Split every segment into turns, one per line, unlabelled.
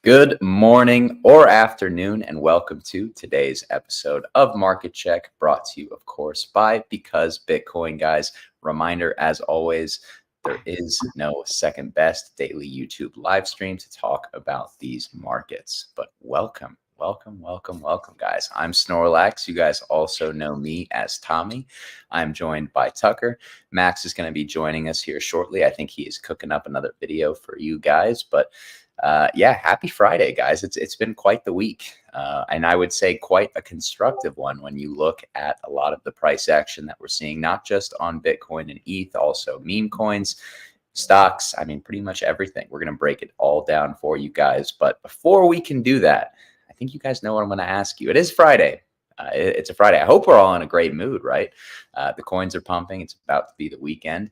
Good morning or afternoon, and welcome to today's episode of Market Check, brought to you, of course, by Because Bitcoin, guys. Reminder, as always, there is no second best daily YouTube live stream to talk about these markets. But welcome, guys. I'm Snorlax. You guys also know me as Tommy. I'm joined by Tucker. Max is going to be joining us here shortly. I think he is cooking up another video for you guys, but yeah, happy Friday, guys. It's been quite the week, and I would say quite a constructive one when you look at a lot of the price action that we're seeing, not just on Bitcoin and ETH, also meme coins, stocks. I mean, pretty much everything. We're going to break it all down for you guys. But before we can do that, I think you guys know what I'm going to ask you. It is Friday. It's a Friday. I hope we're all in a great mood, right? The coins are pumping. It's about to be the weekend.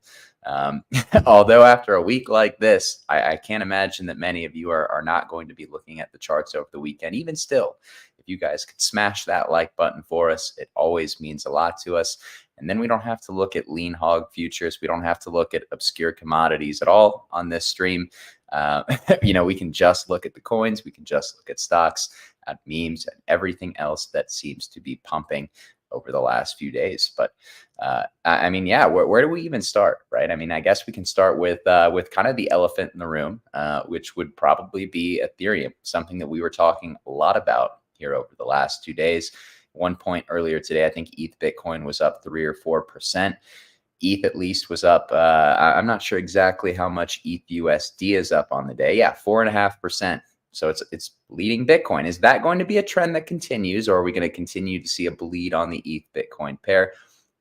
Although after a week like this, I can't imagine that many of you are not going to be looking at the charts over the weekend. Even still, if you guys could smash that like button for us, it always means a lot to us. And then we don't have to look at lean hog futures. We don't have to look at obscure commodities at all on this stream. We can just look at the coins. We can just look at stocks, at memes, and everything else that seems to be pumping over the last few days. But I mean, yeah, where do we even start, right? I mean, I guess we can start with kind of the elephant in the room, which would probably be Ethereum, something that we were talking a lot about here over the last 2 days. One point earlier today, I think ETH Bitcoin was up 3 or 4%. ETH at least was up. I'm not sure exactly how much ETH USD is up on the day. Yeah, 4.5%. So it's leading Bitcoin. Is that going to be a trend that continues, or are we going to continue to see a bleed on the ETH Bitcoin pair?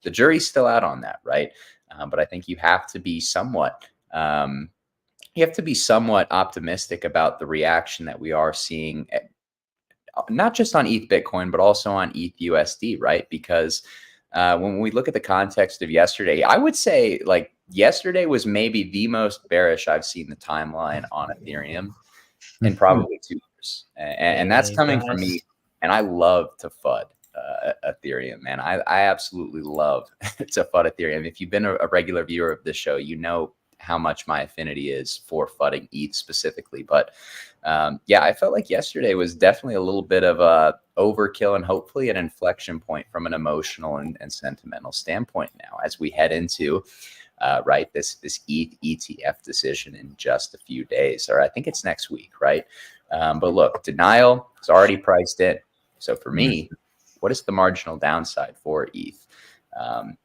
The jury's still out on that, right? But I think you have to be somewhat optimistic about the reaction that we are seeing, not just on ETH Bitcoin, but also on ETH USD, right? Because when we look at the context of yesterday, I would say like yesterday was maybe the most bearish I've seen the timeline on Ethereum in probably 2 years. And that's coming from me. And I love to FUD Ethereum, man. I absolutely love to FUD Ethereum. If you've been a regular viewer of this show, you know how much my affinity is for FUDing ETH specifically. But yeah, I felt like yesterday was definitely a little bit of a overkill and hopefully an inflection point from an emotional and sentimental standpoint now as we head into right, this ETH ETF decision in just a few days, or I think it's next week, right? But look, denial is already priced in. So for me, what is the marginal downside for ETH?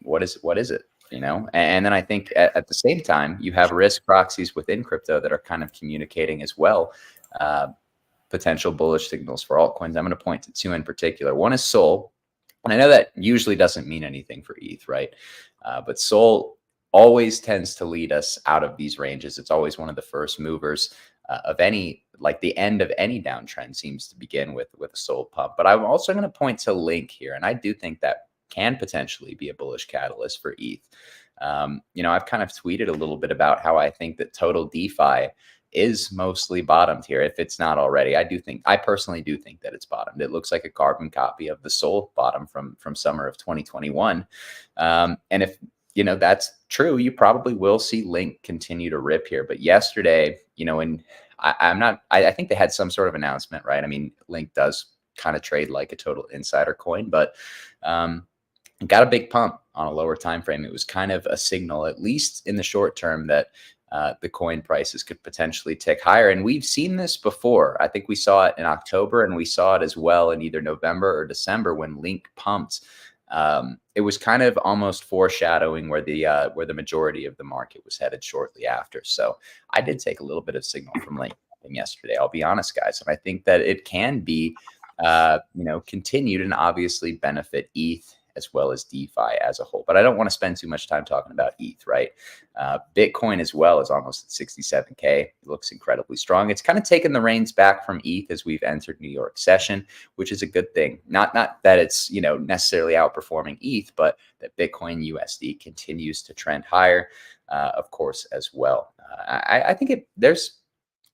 What is it? And then I think at the same time, you have risk proxies within crypto that are kind of communicating as well potential bullish signals for altcoins. I'm going to point to two in particular. One is Sol, and I know that usually doesn't mean anything for ETH, right? But Sol always tends to lead us out of these ranges. It's always one of the first movers of any, like the end of any downtrend seems to begin with a Sol pump. But I'm also going to point to Link here, and I do think that can potentially be a bullish catalyst for ETH. I've kind of tweeted a little bit about how I think that total DeFi is mostly bottomed here, if it's not already. I personally do think that it's bottomed. It looks like a carbon copy of the Sol bottom from summer of 2021. And if that's true, you probably will see Link continue to rip here. But yesterday, and I think they had some sort of announcement, right? I mean, Link does kind of trade like a total insider coin, but got a big pump on a lower time frame. It was kind of a signal, at least in the short term, that the coin prices could potentially tick higher. And we've seen this before. I think we saw it in October, and we saw it as well in either November or December when Link pumped. It was kind of almost foreshadowing where the majority of the market was headed shortly after. So I did take a little bit of signal from Link yesterday. I'll be honest, guys, and I think that it can be continued and obviously benefit ETH as well as DeFi as a whole. But I don't want to spend too much time talking about ETH, right? Bitcoin as well is almost at 67K. It looks incredibly strong. It's kind of taken the reins back from ETH as we've entered New York session, which is a good thing. Not that it's necessarily outperforming ETH, but that Bitcoin USD continues to trend higher, of course, as well. I think there's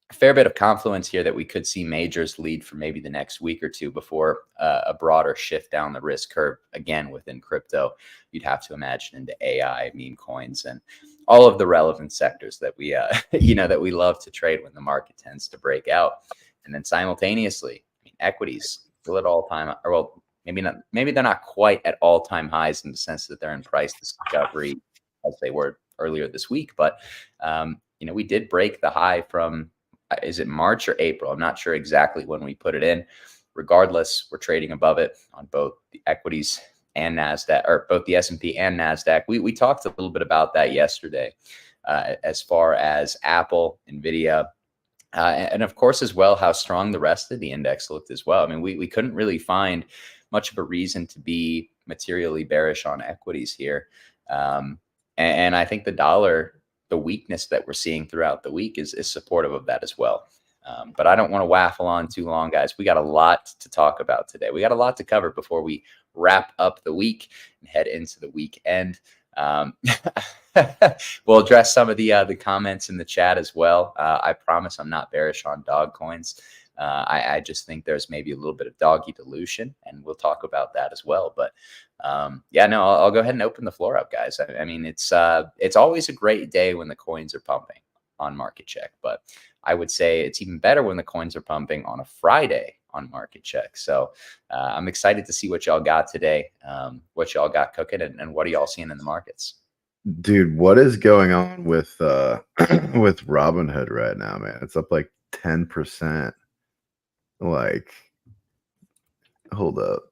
a fair bit of confluence here that we could see majors lead for maybe the next week or two before a broader shift down the risk curve again within crypto. You'd have to imagine into AI, meme coins, and all of the relevant sectors that we that we love to trade when the market tends to break out. And then simultaneously, I mean, equities still at all-time, or well, maybe they're not quite at all-time highs in the sense that they're in price discovery as they were earlier this week. But we did break the high from, is it March or April? I'm not sure exactly when we put it in. Regardless, we're trading above it on both the equities and NASDAQ, or both the S&P and NASDAQ. We talked a little bit about that yesterday, as far as Apple, NVIDIA, and of course, as well, how strong the rest of the index looked as well. I mean, we couldn't really find much of a reason to be materially bearish on equities here. And I think the dollar, the weakness that we're seeing throughout the week is supportive of that as well. But I don't want to waffle on too long, guys. We got a lot to talk about today. We got a lot to cover before we wrap up the week and head into the weekend. We'll address some of the comments in the chat as well. I promise I'm not bearish on dog coins. I just think there's maybe a little bit of doggy dilution, and we'll talk about that as well. But yeah, no, I'll go ahead and open the floor up, guys. I mean, it's always a great day when the coins are pumping on Market Check, but I would say it's even better when the coins are pumping on a Friday on Market Check. So I'm excited to see what y'all got today, what y'all got cooking, and what are y'all seeing in the markets?
Dude, what is going on with with Robinhood right now, man? It's up like 10%. Like, hold up.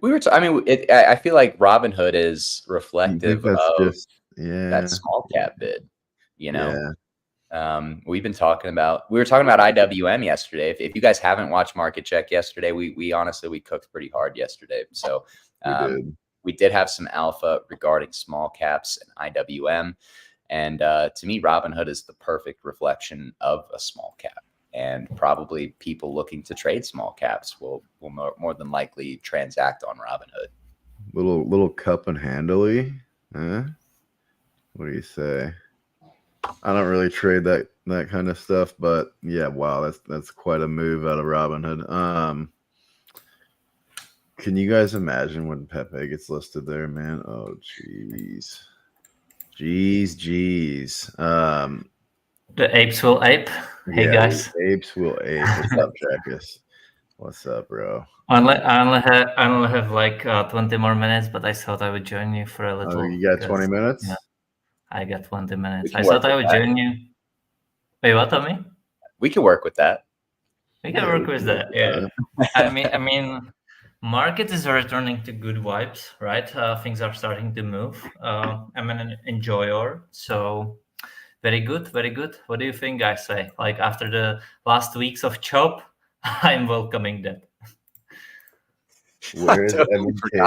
We were, I feel like Robinhood is reflective of that small cap bid,
Yeah.
We were talking about IWM yesterday. If you guys haven't watched Market Check yesterday, we honestly cooked pretty hard yesterday. So we did have some alpha regarding small caps and IWM. And to me, Robinhood is the perfect reflection of a small cap. And probably people looking to trade small caps will more than likely transact on Robinhood.
Little cup and handily. Huh? What do you say? I don't really trade that kind of stuff, but yeah, wow, that's quite a move out of Robinhood. Can you guys imagine when Pepe gets listed there, man? Oh, jeez.
The apes will ape. Hey,
yeah,
guys.
Apes will ape. What's up, Jackus? What's up, bro?
I only have like 20 more minutes, but I thought I would join you for a little.
Oh, you got 20 minutes?
Yeah, I got 20 minutes. I thought I would join you. Wait, what, Tommy?
We can work with that.
We can work with that. Yeah. I mean, market is returning to good vibes, right? Things are starting to move. I'm an enjoyer, so very good, very good. What do you think, guys? Like after the last weeks of chop, I'm welcoming that.
Where is MKC?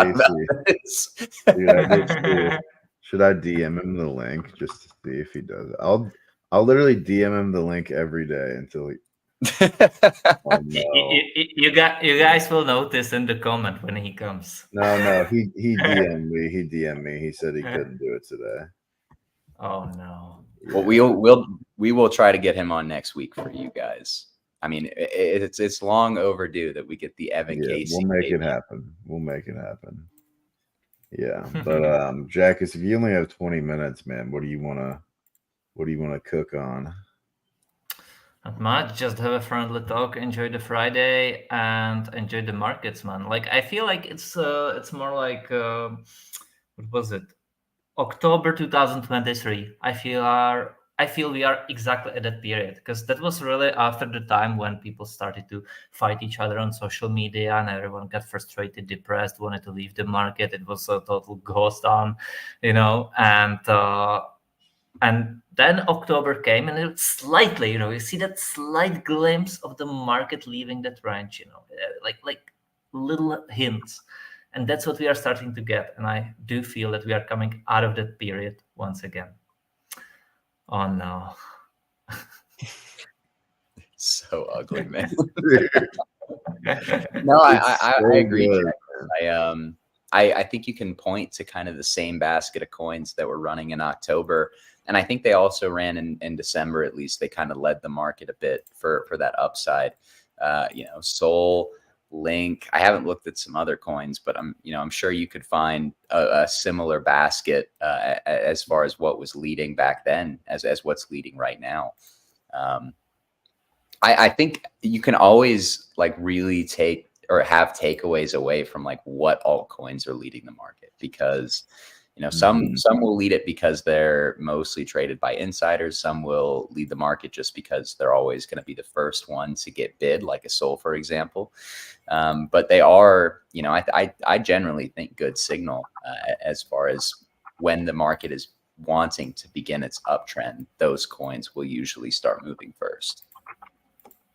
Dude, should I DM him the link just to see if he does it? I'll literally DM him the link every day until he.
Oh, no. You guys will notice in the comment when he comes.
No, he DM'd me. He DM'd me. He said he couldn't do it today.
Oh no.
Well, we will try to get him on next week for you guys. I mean, it's long overdue that we get the Evan Casey.
We'll make it happen. We'll make it happen. Yeah, but Jackus, if you only have 20 minutes, man, what do you wanna cook on?
Not much. Just have a friendly talk, enjoy the Friday, and enjoy the markets, man. Like I feel like it's more like what was it? October 2023. I feel we are exactly at that period, because that was really after the time when people started to fight each other on social media and everyone got frustrated, depressed, wanted to leave the market. It was a total ghost town, and then October came, and it slightly, you see that slight glimpse of the market leaving that range, like little hints. And that's what we are starting to get. And I do feel that we are coming out of that period once again. Oh, no.
So ugly, man. No, I agree. I think you can point to kind of the same basket of coins that were running in October. And I think they also ran in December, at least. They kind of led the market a bit for that upside. Sol, Link. I haven't looked at some other coins, but I'm sure you could find a similar basket as far as what was leading back then as what's leading right now. I think you can always like really take or have takeaways away from like what altcoins are leading the market, because some will lead it because they're mostly traded by insiders. Some will lead the market just because they're always going to be the first one to get bid, like a Sol, for example. But they are, I generally think good signal as far as when the market is wanting to begin its uptrend. Those coins will usually start moving first.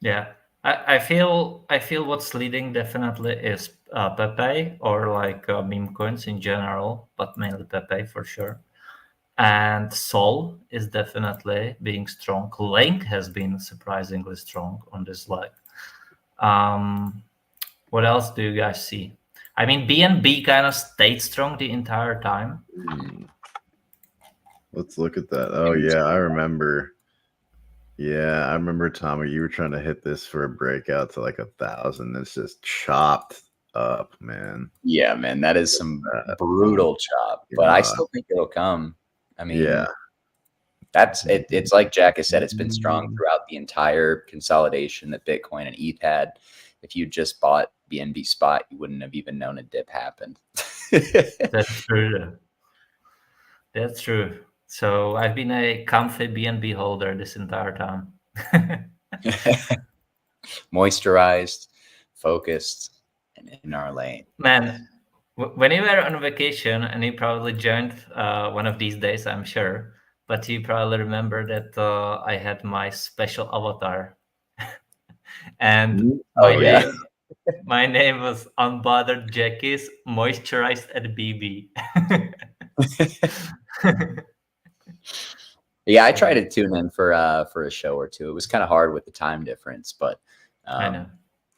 Yeah, I feel what's leading definitely is Pepe, or like meme coins in general, but mainly Pepe for sure. And Sol is definitely being strong. Link has been surprisingly strong on this leg. What else do you guys see? I mean, BNB kind of stayed strong the entire time.
Let's look at that. Oh yeah, I remember. Yeah, I remember, Tommy, you were trying to hit this for a breakout to like 1,000. It's just chopped up, man.
Yeah, man, that is some brutal chop, but I still think it'll come. I mean,
yeah,
that's it. It's like Jack has said, it's been strong throughout the entire consolidation that Bitcoin and ETH had. If you just bought BNB spot, you wouldn't have even known a dip happened.
That's true. That's true. So I've been a comfy BNB holder this entire time.
Moisturized, focused, and in our lane.
Man, when you were on vacation, and you probably joined one of these days, I'm sure, but you probably remember that I had my special avatar. And my name was Unbothered Jackies, moisturized at BB.
Yeah, I tried to tune in for a show or two. It was kind of hard with the time difference, but
I know.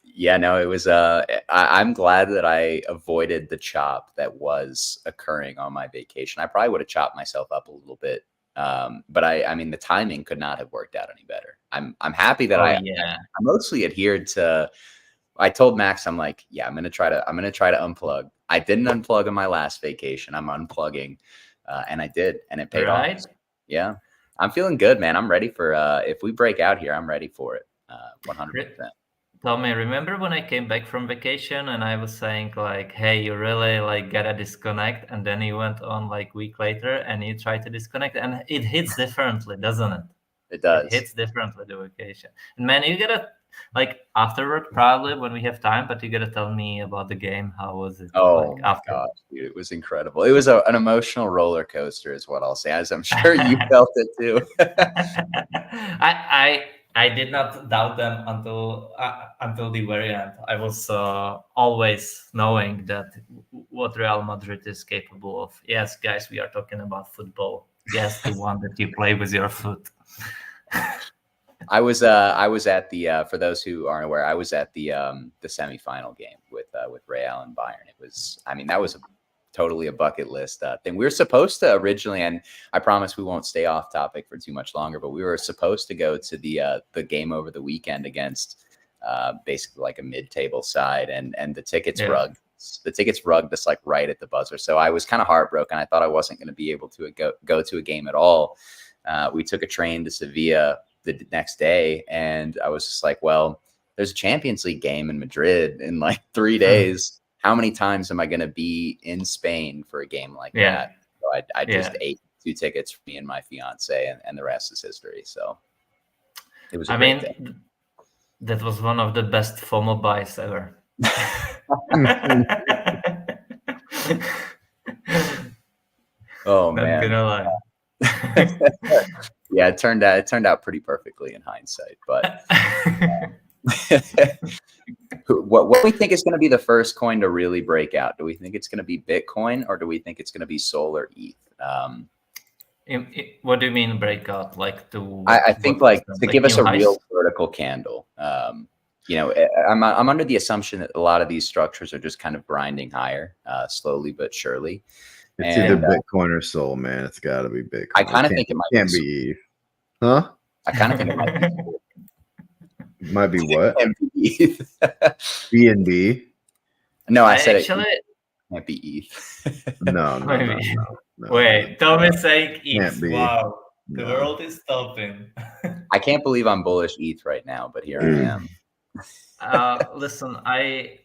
Yeah, no, it was. I'm glad that I avoided the chop that was occurring on my vacation. I probably would have chopped myself up a little bit, but I mean, the timing could not have worked out any better. I'm happy that I mostly adhered to. I told Max, I'm like, yeah, I'm gonna try to unplug. I didn't unplug on my last vacation. I'm unplugging, and I did, and it paid off. Yeah, I'm feeling good, man. I'm ready for if we break out here, I'm ready for it. 100%.
Tommy, remember when I came back from vacation and I was saying like, hey, you really like gotta disconnect, and then you went on like week later and you tried to disconnect, and it hits differently, doesn't it?
It does.
It hits differently, the vacation. And man, you gotta like afterward probably when we have time, but you gotta tell me about the game. How was it?
Oh my gosh, dude, it was incredible. It was an emotional roller coaster is what I'll say, as I'm sure you felt it too.
I did not doubt them until the very end. I was always knowing that what Real Madrid is capable of. Yes, guys, we are talking about football. Yes, the one that you play with your foot.
I was at the for those who aren't aware, I was at the semifinal game with Real and Bayern. It was, I mean, that was totally a bucket list thing. We were supposed to originally, and I promise we won't stay off topic for too much longer, but we were supposed to go to the game over the weekend against basically like a mid-table side, and the tickets rugged. The tickets rugged us like right at the buzzer. So I was kind of heartbroken. I thought I wasn't going to be able to go to a game at all. We took a train to Sevilla the next day, and I was just like, well, there's a Champions League game in Madrid in like 3 days. How many times am I going to be in Spain for a game like that? So I just ate 2 tickets for me and my fiance, and the rest is history. So it was a great day.
That was one of the best FOMO buys ever.
Oh man.
Not gonna lie.
Yeah, it turned out pretty perfectly in hindsight, but what do we think is going to be the first coin to really break out? Do we think it's going to be Bitcoin, or do we think it's going to be Sol or ETH?
What do you mean breakout? Like
I think like to give us a real vertical candle. I'm under the assumption that a lot of these structures are just kind of grinding higher, slowly but surely.
It's either Bitcoin or Sol, man. It's got to be Bitcoin.
I kind of think it might
be ETH. Huh?
I kind of think it might be.
Might be what?
ETH.
BNB.
No, I said
actually,
it might be ETH.
No.
Wait, Tom is saying ETH. Wow. The
No.
world is stopping.
I can't believe I'm bullish ETH right now, but here I am.
Listen, a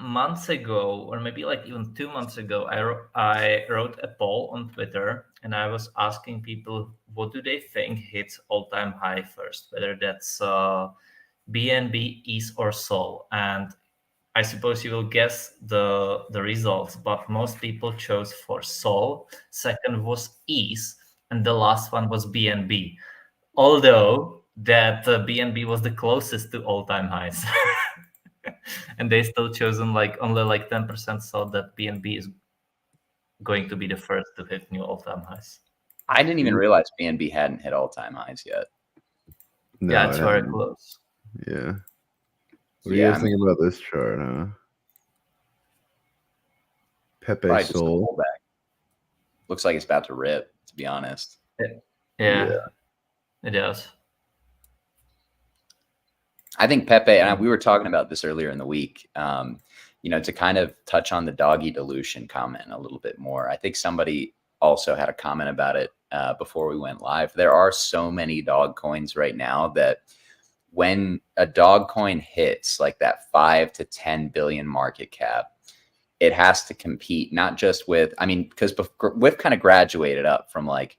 month ago, or maybe like even 2 months ago, I wrote a poll on Twitter, and I was asking people what do they think hits all-time high first, whether that's BNB, ETH, or Sol. And I suppose you will guess the results, but most people chose for Sol. Second was ETH, and the last one was BNB. Although that BNB was the closest to all-time highs. And they still chosen like only like 10% thought that BNB is going to be the first to hit new all-time highs.
I didn't even realize BNB hadn't hit all-time highs yet.
No,
Yeah, it's
it
very
hasn't.
close.
Yeah. What do you guys think about this chart, huh? Pepe
Probably just a
Sol.
pullback. Looks like it's about to rip, to be honest.
Yeah. It does.
I think Pepe, and we were talking about this earlier in the week, to kind of touch on the doggy dilution comment a little bit more. I think somebody also had a comment about it before we went live. There are so many dog coins right now that when a dog coin hits like that 5 to 10 billion market cap, it has to compete not just with, because WIF kind of graduated up from like,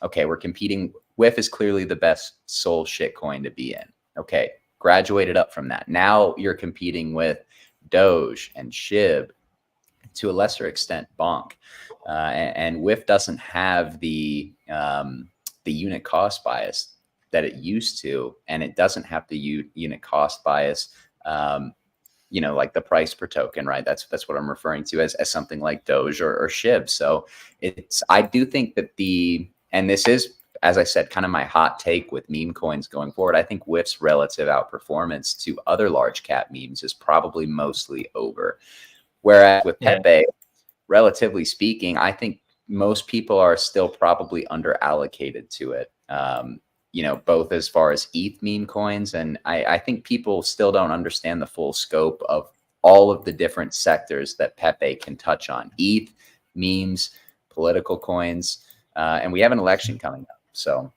okay, we're competing. WIF is clearly the best soul shit coin to be in. Okay, graduated up from that. Now you're competing with Doge and SHIB, to a lesser extent Bonk, and WIF doesn't have the unit cost bias that it used to, and it doesn't have the unit cost bias. Like the price per token, right? That's what I'm referring to as something like Doge or SHIB. So I do think that and this is, as I said, kind of my hot take with meme coins going forward. I think WIF's relative outperformance to other large cap memes is probably mostly over. Whereas with Pepe, relatively speaking, I think most people are still probably under allocated to it. Both as far as ETH meme coins, and I think people still don't understand the full scope of all of the different sectors that Pepe can touch on. ETH, memes, political coins, and we have an election coming up. So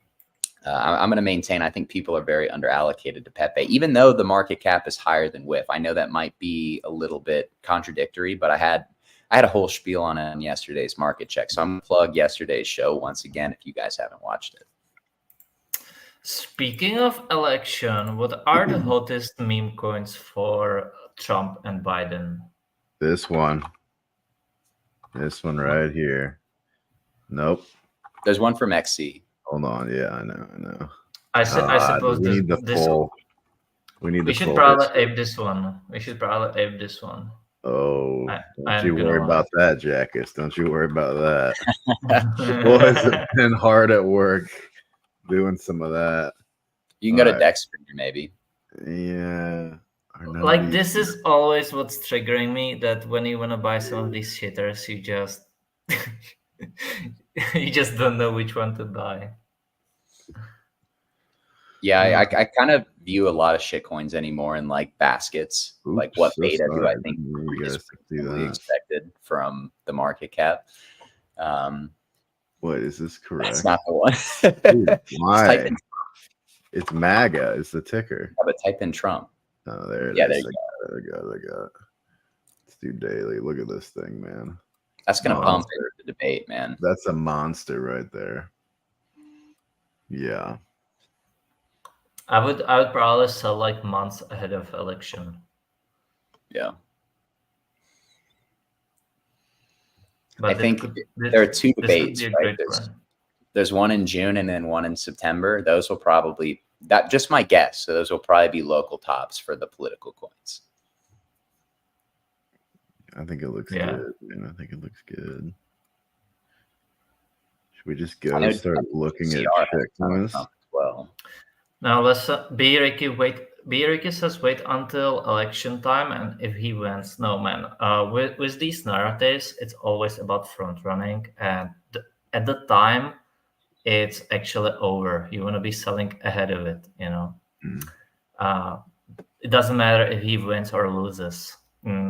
I'm going to maintain, I think people are very under allocated to Pepe, even though the market cap is higher than WIF. I know that might be a little bit contradictory, but I had a whole spiel on it in yesterday's market check. So I'm going to plug yesterday's show once again if you guys haven't watched it.
Speaking of election, what are the hottest meme coins for Trump and Biden?
This one right here. Nope.
There's one from XC.
Hold on. Yeah, I know.
I suppose
we need the full.
We should probably ape this one.
Oh, don't you worry about that, Jackass. Don't you worry about that. Boys have been hard at work doing some of that.
You can go to Dexter, maybe.
Yeah.
Like, this is always what's triggering me, that when you want to buy some of these shitters, you just you just don't know which one to buy.
Yeah, I kind of view a lot of shit coins anymore in like baskets.
Oops,
like what
so
beta
sorry.
do I think
You guys
is
see that.
expected from the market cap?
What, is this correct?
That's not the one.
Dude, why? It's MAGA. It's the ticker.
Yeah, but type in Trump.
Oh, there it is.
There
you go. Let's do daily. Look at this thing, man.
That's gonna pump the debate, man.
That's a monster right there. Yeah.
I would probably sell like months ahead of election.
Yeah.
But
I think there are two debates, right? There's one in June and then one in September. Those will probably, just my guess. So those will probably be local tops for the political coins.
I think it looks good, man. I think it looks good. Should we just go and start looking at shit coins?
Well,
now let's B Ricky says wait until election time, and if he wins, no man. With these narratives, it's always about front running, and at the time, it's actually over. You want to be selling ahead of it, you know. It doesn't matter if he wins or loses.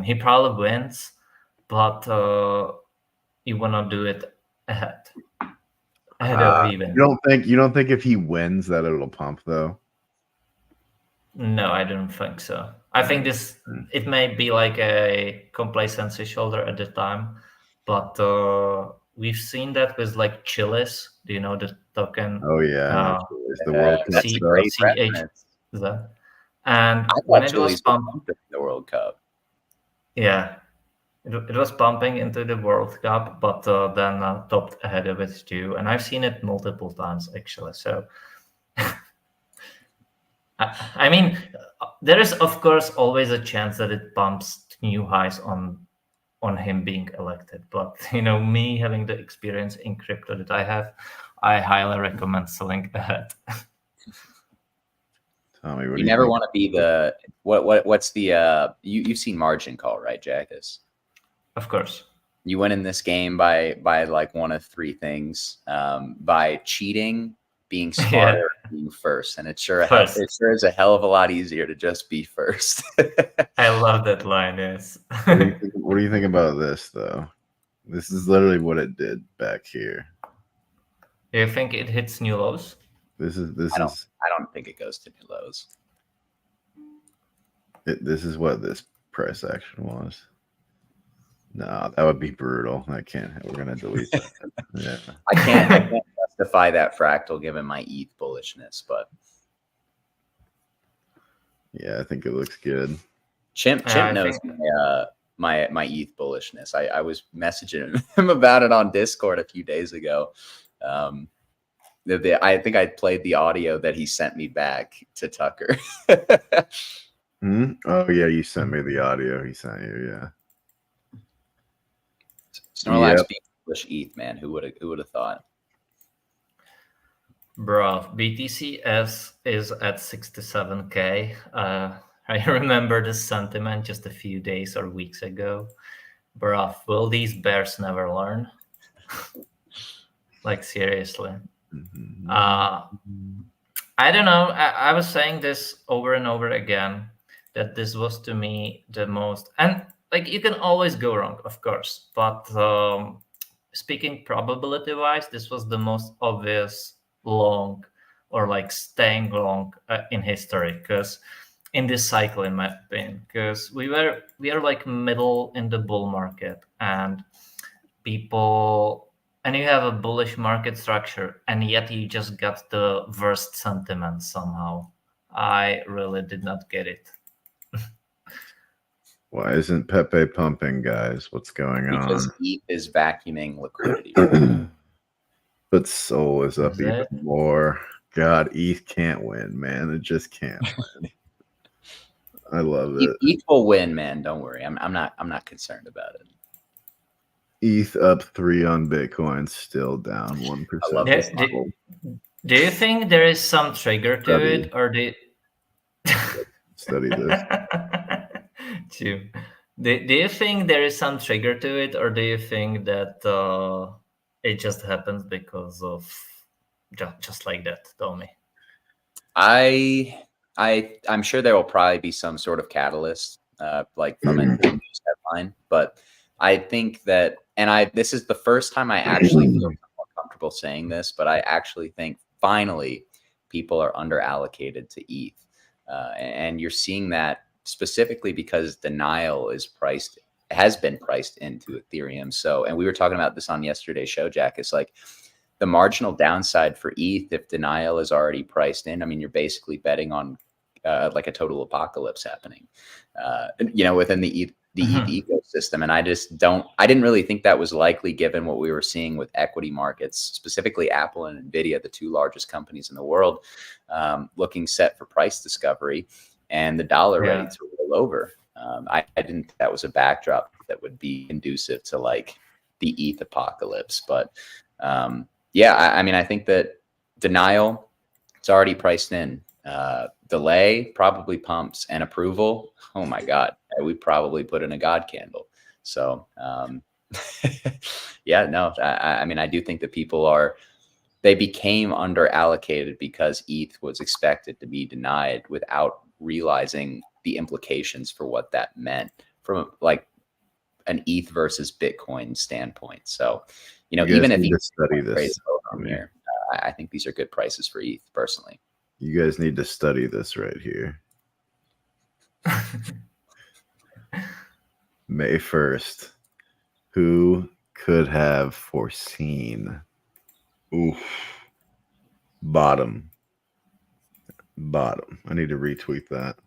He probably wins, but you want to do it ahead. ahead of even.
You don't think if he wins that it'll pump though?
No, I don't think so. I think it may be like a complacency shoulder at the time, but we've seen that with like Chilis. Do you know the token?
Oh yeah, it's the World Cup
That's a
stuff.
great
CH.
reference.
And
I
when
thought
it was
Chile's pumping the World Cup.
yeah, it was pumping into the World Cup, but then topped ahead of it too. And I've seen it multiple times actually. So, I mean, there is of course always a chance that it pumps to new highs on him being elected. But me having the experience in crypto that I have, I highly recommend selling ahead.
Tommy, what do
You
you
never
think?
want to be the what's the you've seen margin call, right, Jackus?
Of course.
You win in this game by like one of three things: by cheating, being smarter, being first, and it sure is a hell of a lot easier to just be first.
I love that line. Yes.
What do you think about this though? This is literally what it did back here.
Do you think it hits new lows?
I don't think it goes to new lows.
This is what this price action was. No, that would be brutal. I can't. We're gonna delete that. Yeah.
I can't justify that fractal given my ETH bullishness, but
yeah, I think it looks good.
Chimp knows my ETH bullishness. I was messaging him about it on Discord a few days ago. I think I played the audio that he sent me back to Tucker.
Oh yeah, you sent me the audio. He sent you, yeah.
Snorlax being bullish ETH, man. Who would have thought?
Bro, BTCS is at 67K. I remember the sentiment just a few days or weeks ago. Bro, will these bears never learn? Like seriously. I don't know. I was saying this over and over again, that this was to me the most, and like you can always go wrong, of course, but speaking probability wise, this was the most obvious long or like staying long in history, because in this cycle, in my opinion, because we are like middle in the bull market, and you have a bullish market structure, and yet you just got the worst sentiment somehow. I really did not get it.
Why isn't Pepe pumping, guys? What's going on?
Because ETH is vacuuming liquidity.
But Sol is up even more. God, ETH can't win, man. It just can't win. I love it.
ETH will win, man. Don't worry. I'm not concerned about it.
ETH up 3 on Bitcoin, still down 1%.
Do you think there is some trigger to it, or
study this?
Do you think there is some trigger to it, or do you think that it just happens because of just like that, Tommy?
I'm sure there will probably be some sort of catalyst, like from a news headline, but I think that, and this is the first time I actually feel more comfortable saying this, but I actually think finally people are under allocated to ETH, and you're seeing that specifically because denial has been priced into Ethereum. So, and we were talking about this on yesterday's show, Jack. It's like the marginal downside for ETH, if denial is already priced in, I mean, you're basically betting on like a total apocalypse happening, within the ETH ecosystem. And I didn't really think that was likely given what we were seeing with equity markets, specifically Apple and Nvidia, the two largest companies in the world, looking set for price discovery, and the dollar ready to roll over. I didn't think that was a backdrop that would be conducive to like the ETH apocalypse. But I mean, I think that denial, it's already priced in. Delay probably pumps, and approval, oh my God, we probably put in a God candle. So I mean, I do think that they became under allocated because ETH was expected to be denied without realizing the implications for what that meant from like an ETH versus Bitcoin standpoint. So, even if you
study this,
from here. I think these are good prices for ETH personally.
You guys need to study this right here. May 1st. Who could have foreseen? Oof. Bottom. I need to retweet that.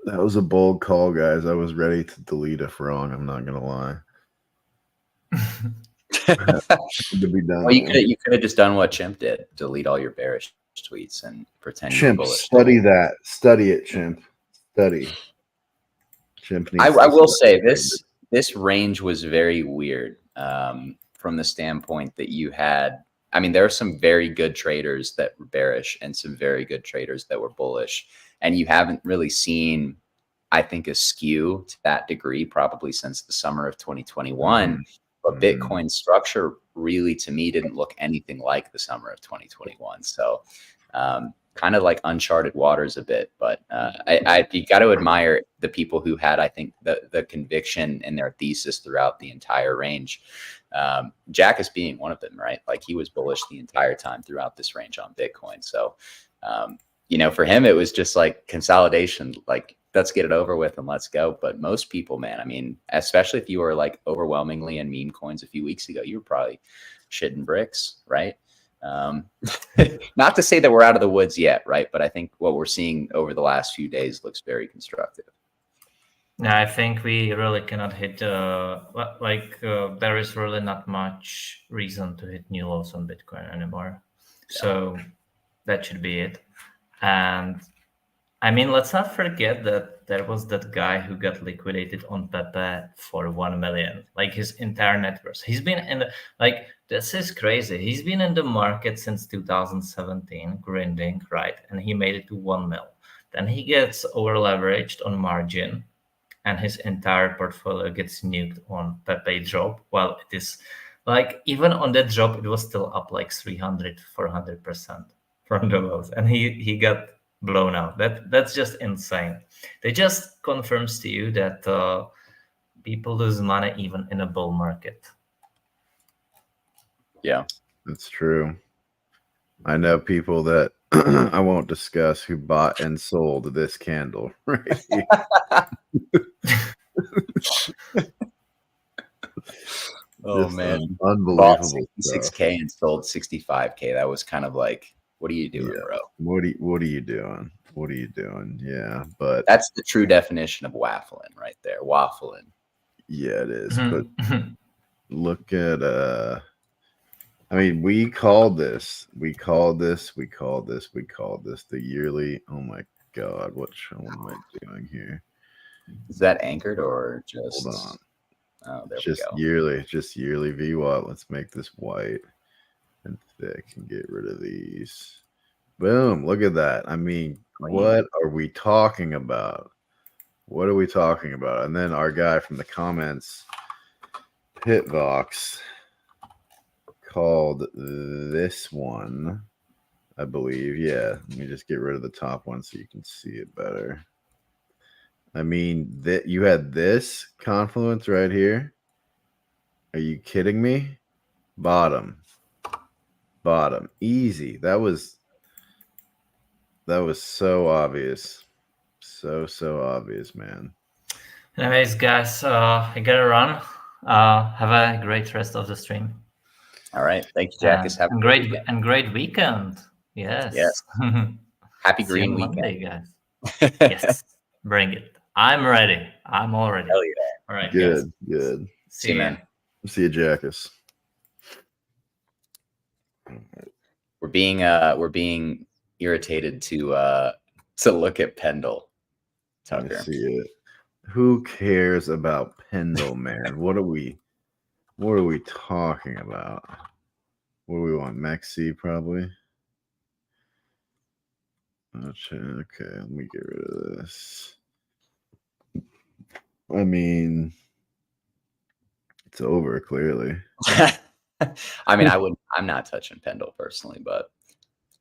That was a bold call, guys. I was ready to delete if wrong. I'm not gonna lie. To be done.
Well, you could have just done what Chimp did: delete all your bearish tweets and pretend you're
Chimp,
bullish.
study that. Study it, Chimp. Study. Chimp needs
I
to
will
study.
say this range was very weird from the standpoint that you had. I mean, there are some very good traders that were bearish and some very good traders that were bullish, and you haven't really seen, I think, a skew to that degree probably since the summer of 2021. But Bitcoin's structure really, to me, didn't look anything like the summer of 2021. So kind of like uncharted waters a bit. But you got to admire the people who had, I think, the conviction in their thesis throughout the entire range. Jack is being one of them, right? Like he was bullish the entire time throughout this range on Bitcoin. So, for him, it was just like consolidation, like, let's get it over with and let's go. But most people, man, I mean, especially if you were like overwhelmingly in meme coins a few weeks ago, you were probably shitting bricks, right? Not to say that we're out of the woods yet, right? But I think what we're seeing over the last few days looks very constructive.
Yeah, I think we really cannot hit, there is really not much reason to hit new lows on Bitcoin anymore. So that should be it. And I mean, let's not forget that there was that guy who got liquidated on Pepe for 1 million, like his entire net worth. He's been in this is crazy. He's been in the market since 2017, grinding, right? And he made it to 1 mil. Then he gets over leveraged on margin and his entire portfolio gets nuked on Pepe drop. Well, it is like, even on that drop, it was still up like 300, 400% from the lows. And he got blown out. That's just insane. That just confirms to you that people lose money even in a bull market.
Yeah,
that's true. I know people that I won't discuss who bought and sold this candle. Right?
Oh
Just
man,
unbelievable.
Bought 66K and sold 65K. That was kind of like, what are you doing, bro?
What are you doing? What are you doing? Yeah, but
that's the true definition of waffling right there. Waffling.
Yeah, it is. But look at I mean, we called this the yearly. Oh my god, what show am I doing here?
Is that anchored or just
hold on?
Oh, there
just
we go.
Just yearly VWAP. Let's make this white and thick and get rid of these. Boom, look at that. I mean, what are we talking about? What are we talking about? And then our guy from the comments, Pitvox, called this one, I believe. Yeah, let me just get rid of the top one so you can see it better. I mean, that you had this confluence right here. Are you kidding me? Bottom. Easy. That was so obvious. So obvious, man.
Anyways, guys, I gotta run. Have a great rest of the stream.
All right. Thank you, Jackus. Have
a great weekend. Yes.
Happy green weekend.
Monday, guys. Yes. Bring it. I'm ready. I'm all ready.
Hell yeah.
All right.
Good.
See you, man.
See you, Jackus.
We're being irritated to look at Pendle. Tucker.
I see it. Who cares about Pendle, man? What are we talking about? What do we want? Maxi, probably. Okay, let me get rid of this. I mean, it's over, clearly.
I mean, I'm not touching Pendle personally, but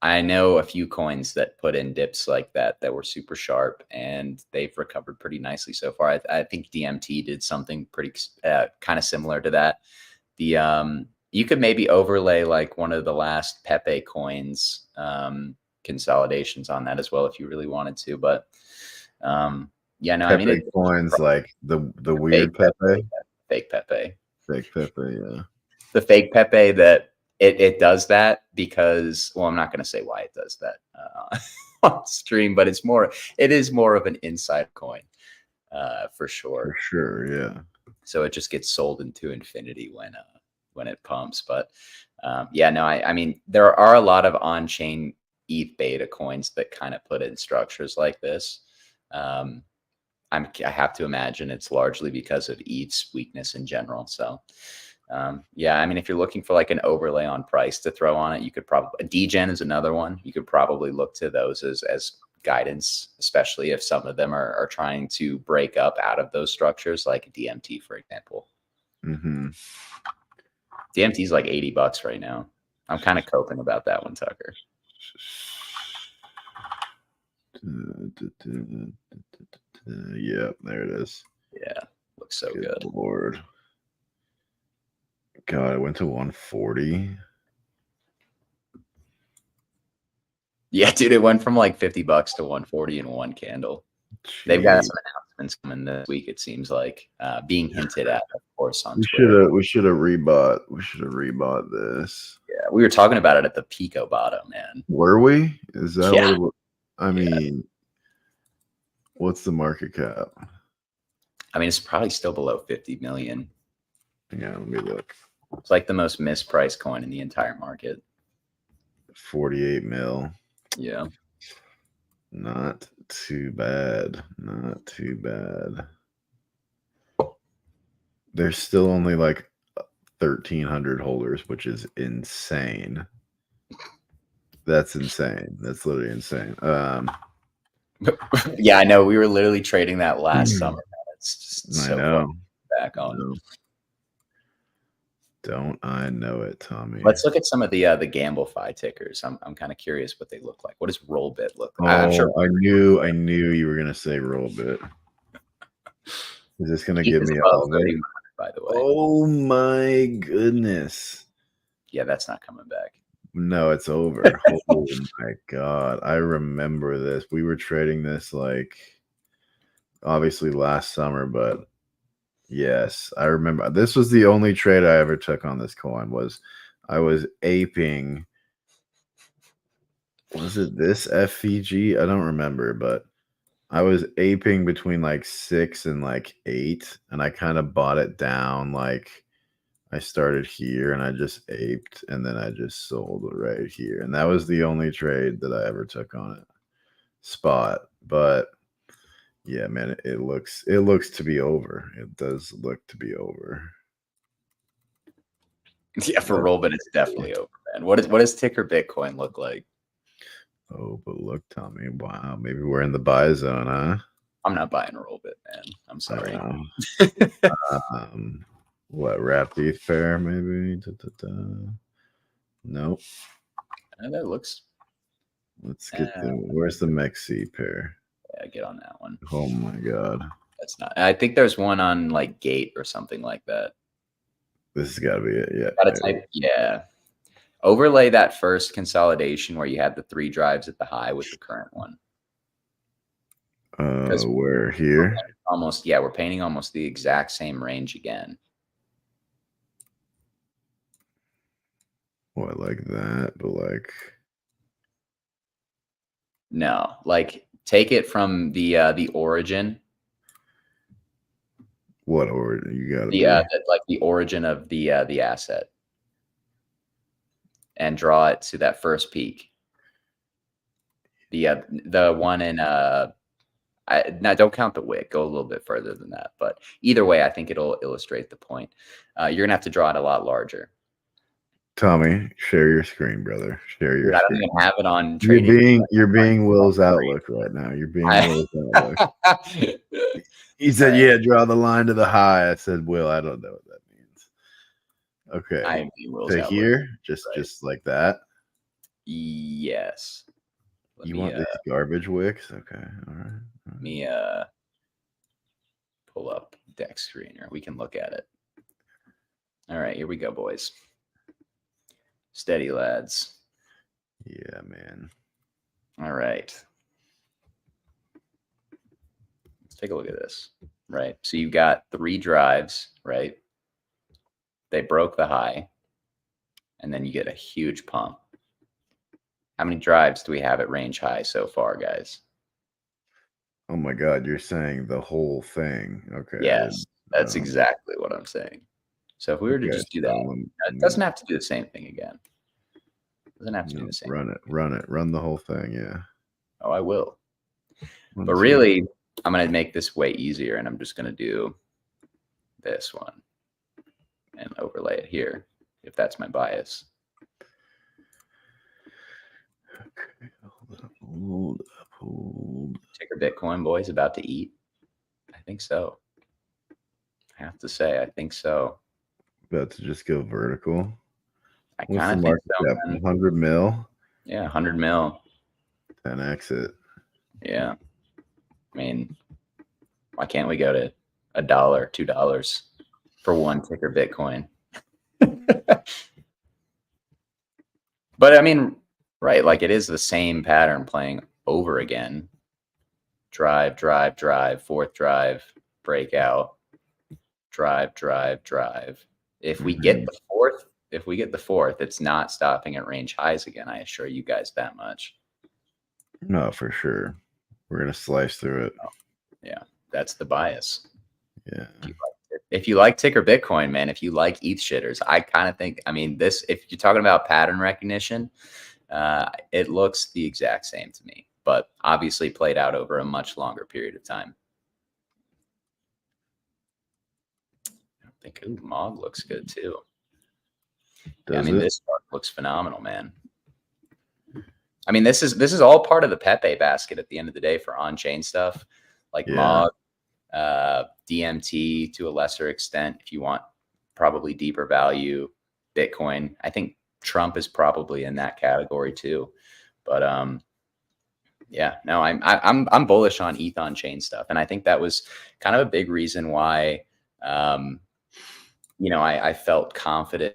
I know a few coins that put in dips like that were super sharp, and they've recovered pretty nicely so far. I think DMT did something pretty kind of similar to that. The You could maybe overlay like one of the last Pepe coins consolidations on that as well if you really wanted to. But yeah, no, I mean,
Pepe coins like the weird
fake
Pepe.
Fake Pepe.
Fake Pepe, yeah.
The fake Pepe that it does that because, well, I'm not going to say why it does that on stream, but it is more of an inside coin for sure.
For sure, yeah.
So it just gets sold into infinity when it pumps. But yeah, no, I mean, there are a lot of on-chain ETH beta coins that kind of put in structures like this. I have to imagine it's largely because of ETH's weakness in general. So yeah, I mean, if you're looking for like an overlay on price to throw on it, you could probably, degen is another one. You could probably look to those as guidance, especially if some of them are trying to break up out of those structures, like DMT, for example. DMT is like $80 right now. I'm kind of coping about that one, Tucker.
Yeah, there it is.
Yeah, looks so good.
Lord. God, it went to 140.
Yeah, dude, it went from like $50 to 140 in one candle. Jeez. They've got some announcements coming this week, it seems like, being hinted at, of course, on Twitter.
We should have rebought. We should have rebought this.
Yeah, we were talking about it at the Pico bottom, man.
Were we? Is that
yeah.
what I mean, what's the market cap?
I mean, it's probably still below 50 million.
Yeah, let me look.
It's like the most mispriced coin in the entire market.
48 mil.
Yeah.
Not too bad. Not too bad. There's still only like 1,300 holders, which is insane. That's insane. That's literally insane.
Yeah, I know. We were literally trading that last summer. It's just so
I know.
Back on.
Don't I know it, Tommy?
Let's look at some of the GambleFi tickers. I'm kind of curious what they look like. What does Rollbit look like?
I'm sure I knew you were gonna say Rollbit. Is this gonna give me all of it?
By the way.
Oh my goodness.
Yeah, that's not coming back.
No, it's over. Oh my God. I remember this. We were trading this like obviously last summer, but yes, I remember. This was the only trade I ever took on this coin. I was aping. Was it this FVG? I don't remember, but I was aping between like 6 and like 8, and I kind of bought it down. Like I started here and I just aped, and then I just sold it right here. And that was the only trade that I ever took on it. Spot. But yeah, man, it looks to be over. It does look to be over.
Yeah, for Rollbit, it's definitely over, man. What does ticker Bitcoin look like?
Oh, but look, Tommy, wow, maybe we're in the buy zone, huh?
I'm not buying a Rollbit, man. I'm sorry.
What, wrapped ETH pair, maybe? Nope.
That looks.
Let's get where's the Mexi pair?
Yeah, get on that one.
Oh my God.
That's not. I think there's one on like Gate or something like that.
This has got to be it. Yeah.
Gotta type, yeah. Overlay that first consolidation where you had the 3 drives at the high with the current one.
We're here.
Almost, yeah, we're painting almost the exact same range again.
What, like that? But like,
no, like take it from the origin.
What origin? You got
like the origin of the asset, and draw it to that first peak. The one in now don't count the wick. Go a little bit further than that. But either way, I think it'll illustrate the point. You're gonna have to draw it a lot larger.
Tommy, share your screen, brother. Share your.
I don't
screen.
even have it on. Trading.
You're being Will's Outlook right now. You're being Will's Outlook. He said, "Yeah, draw the line to the high." I said, "Will, I don't know what that means." Okay,
I am being Will's
to
Outlook.
here, just like that.
Yes.
You want these garbage wicks? Okay, all right.
Let me pull up deck screener. We can look at it. All right, here we go, boys. Steady, lads.
Yeah, man.
All right. Let's take a look at this. Right. So you've got 3 drives, right? They broke the high, and then you get a huge pump. How many drives do we have at range high so far, guys?
Oh my God, you're saying the whole thing. Okay.
Yes, that's exactly what I'm saying. So if we were to just do that, it doesn't have to do the same thing again. It doesn't have to do the same.
Run the whole thing. Yeah.
Oh, I will. But really, I'm going to make this way easier, and I'm just going to do this one and overlay it here, if that's my bias.
Okay, hold up.
Ticker Bitcoin, boys, about to eat? I think so. I have to say, I think so.
About to just go vertical.
I kind of think so.
100 mil?
Yeah, 100 mil.
10x it.
Yeah. I mean, why can't we go to $1, $2 for one ticker Bitcoin? But I mean, right, like it is the same pattern playing over again. Drive, drive, drive, 4th drive, breakout, drive, drive, drive. If we get the 4th, it's not stopping at range highs again. I assure you guys that much.
No, for sure. We're going to slice through it.
Yeah, that's the bias.
Yeah.
If you like ticker Bitcoin, man, if you like ETH shitters, I kind of think, I mean, this, if you're talking about pattern recognition, it looks the exact same to me, but obviously played out over a much longer period of time. I think, ooh, Mog looks good too. Yeah, I mean, this chart looks phenomenal, man. I mean, this is all part of the Pepe basket at the end of the day for on-chain stuff, like Mog, DMT to a lesser extent. If you want probably deeper value, Bitcoin. I think Trump is probably in that category too. But yeah, no, I'm bullish on ETH on-chain stuff, and I think that was kind of a big reason why you know, I felt confident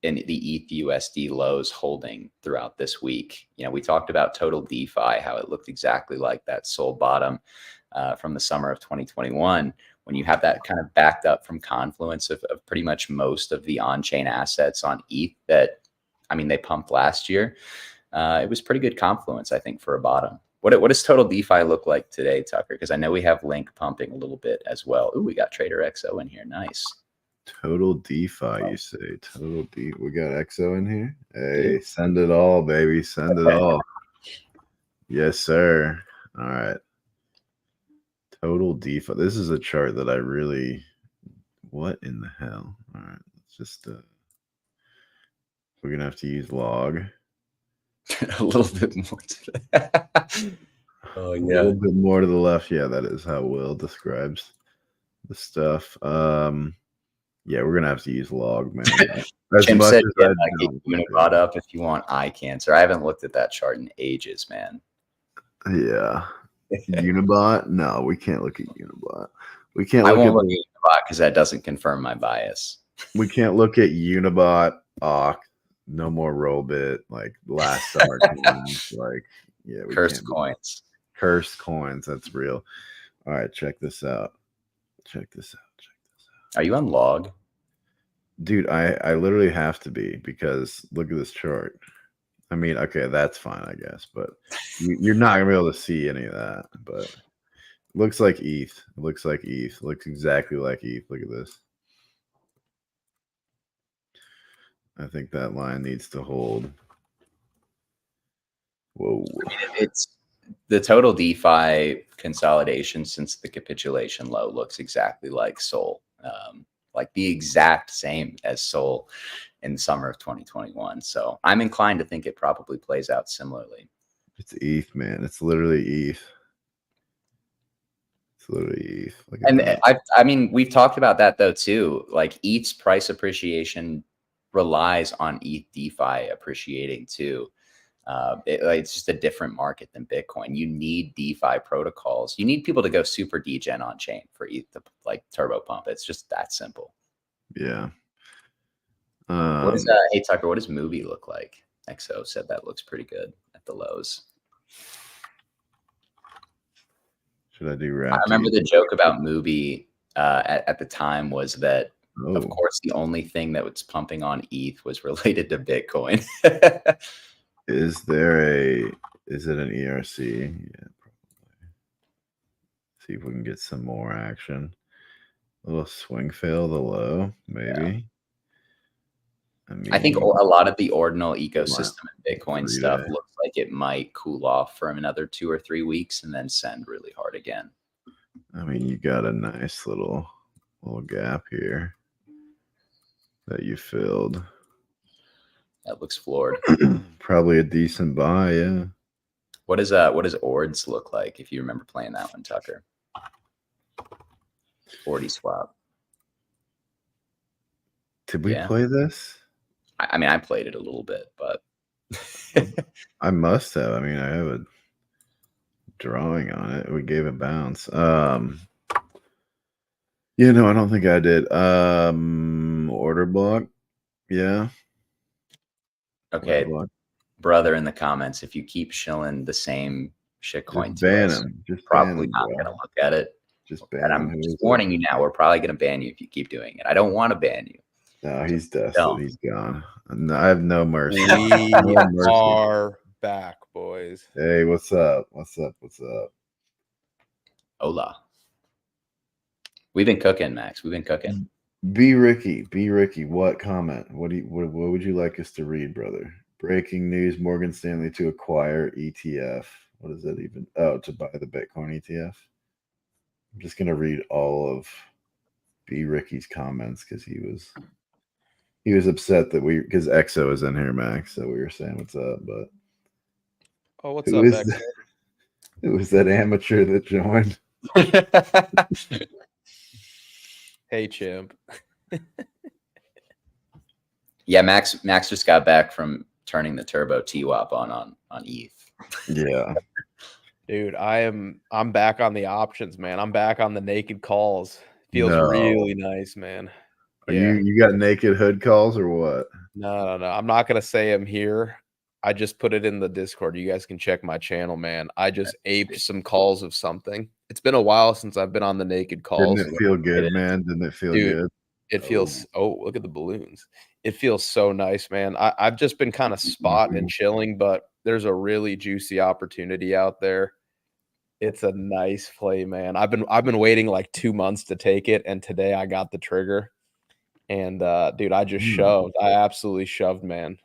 in the ETH USD lows holding throughout this week. You know, we talked about total DeFi, how it looked exactly like that soul bottom from the summer of 2021. When you have that kind of backed up from confluence of pretty much most of the on-chain assets on ETH that, I mean, they pumped last year, it was pretty good confluence, I think, for a bottom. What does total DeFi look like today, Tucker? Because I know we have Link pumping a little bit as well. Ooh, we got Trader XO in here. Nice.
Total DeFi, you say? Total D. We got XO in here. Hey, send it all, baby. Send it all. Yes, sir. All right. Total DeFi. This is a chart that I really. What in the hell? All right. Let's just. We're gonna have to use log.
A little bit more to that. Oh yeah.
A little bit more to the left. Yeah, that is how Will describes the stuff. Yeah, we're gonna have to use log, man.
Jim said, "Yeah, get Unibot up if you want eye cancer." I haven't looked at that chart in ages, man.
Yeah, Unibot? No, we can't look at Unibot. We can't.
I won't look at Unibot because that doesn't confirm my bias.
We can't look at Unibot. No more Rollbit. Like last summer, like yeah, we
cursed coins.
Cursed coins. That's real. All right, check this out. Check this out.
Are you on log?
Dude, I literally have to be because look at this chart. I mean, okay, that's fine, I guess, but you're not going to be able to see any of that. But it looks like ETH. It looks like ETH. It looks exactly like ETH. Look at this. I think that line needs to hold. Whoa.
I mean, it's the total DeFi consolidation since the capitulation low looks exactly like Sol. Like the exact same as Sol in summer of 2021. So I'm inclined to think it probably plays out similarly.
It's ETH, man. It's literally ETH. It's literally ETH.
And I mean, we've talked about that though too. Like ETH's price appreciation relies on ETH DeFi appreciating too. It's just a different market than Bitcoin. You need DeFi protocols. You need people to go super degen on chain for ETH to like turbo pump. It's just that simple.
Yeah.
What is hey Tucker, what does movie look like? XO said that looks pretty good at the lows.
Should I do
I remember the joke about movie at the time was that, of course, the only thing that was pumping on ETH was related to Bitcoin.
Is it an ERC? Yeah, probably. See if we can get some more action. A little swing fail the low, maybe. Yeah.
I think a lot of the ordinal ecosystem and Bitcoin stuff looks like it might cool off for another 2 or 3 weeks and then send really hard again.
I mean, you got a nice little gap here that you filled.
That looks floored.
Probably a decent buy, yeah.
What does Ords look like if you remember playing that one, Tucker? 40 swap.
Did we play this?
I mean, I played it a little bit, but
I must have. I mean, I have a drawing on it. We gave it bounce. You know, I don't think I did. Order block. Yeah.
Okay. Brother in the comments, if you keep shilling the same shitcoin,
just ban him. Just
probably not going to look at it.
Just ban
and
him.
I'm just warning you now. We're probably going to ban you if you keep doing it. I don't want to ban you.
No, he's dusted. He's gone. I have no mercy.
We are back, boys.
Hey, what's up? What's up? What's up?
Hola. We've been cooking, Max. We've been cooking.
B Ricky. What comment? What would you like us to read, brother? Breaking news: Morgan Stanley to acquire ETF. What is that even? Oh, to buy the Bitcoin ETF. I'm just gonna read all of B Ricky's comments because he was upset that because EXO is in here, Max. So we were saying what's up, but
what's up, EXO?
It was that amateur that joined.
Hey, chimp.
Yeah, Max just got back from turning the turbo TWAP on ETH.
Yeah.
Dude, I'm back on the options, man. I'm back on the naked calls. Feels really nice, man.
Yeah. You got naked hood calls or what?
No. I'm not gonna say I'm here. I just put it in the Discord. You guys can check my channel, man. I just aped some calls of something. It's been a while since I've been on the naked calls.
Didn't it feel good, man? Didn't it feel good?
It feels. Oh, look at the balloons. It feels so nice, man. I've just been kind of spot and chilling, but there's a really juicy opportunity out there. It's a nice play, man. I've been waiting like 2 months to take it, and today I got the trigger. And dude, I just shoved. I absolutely shoved, man.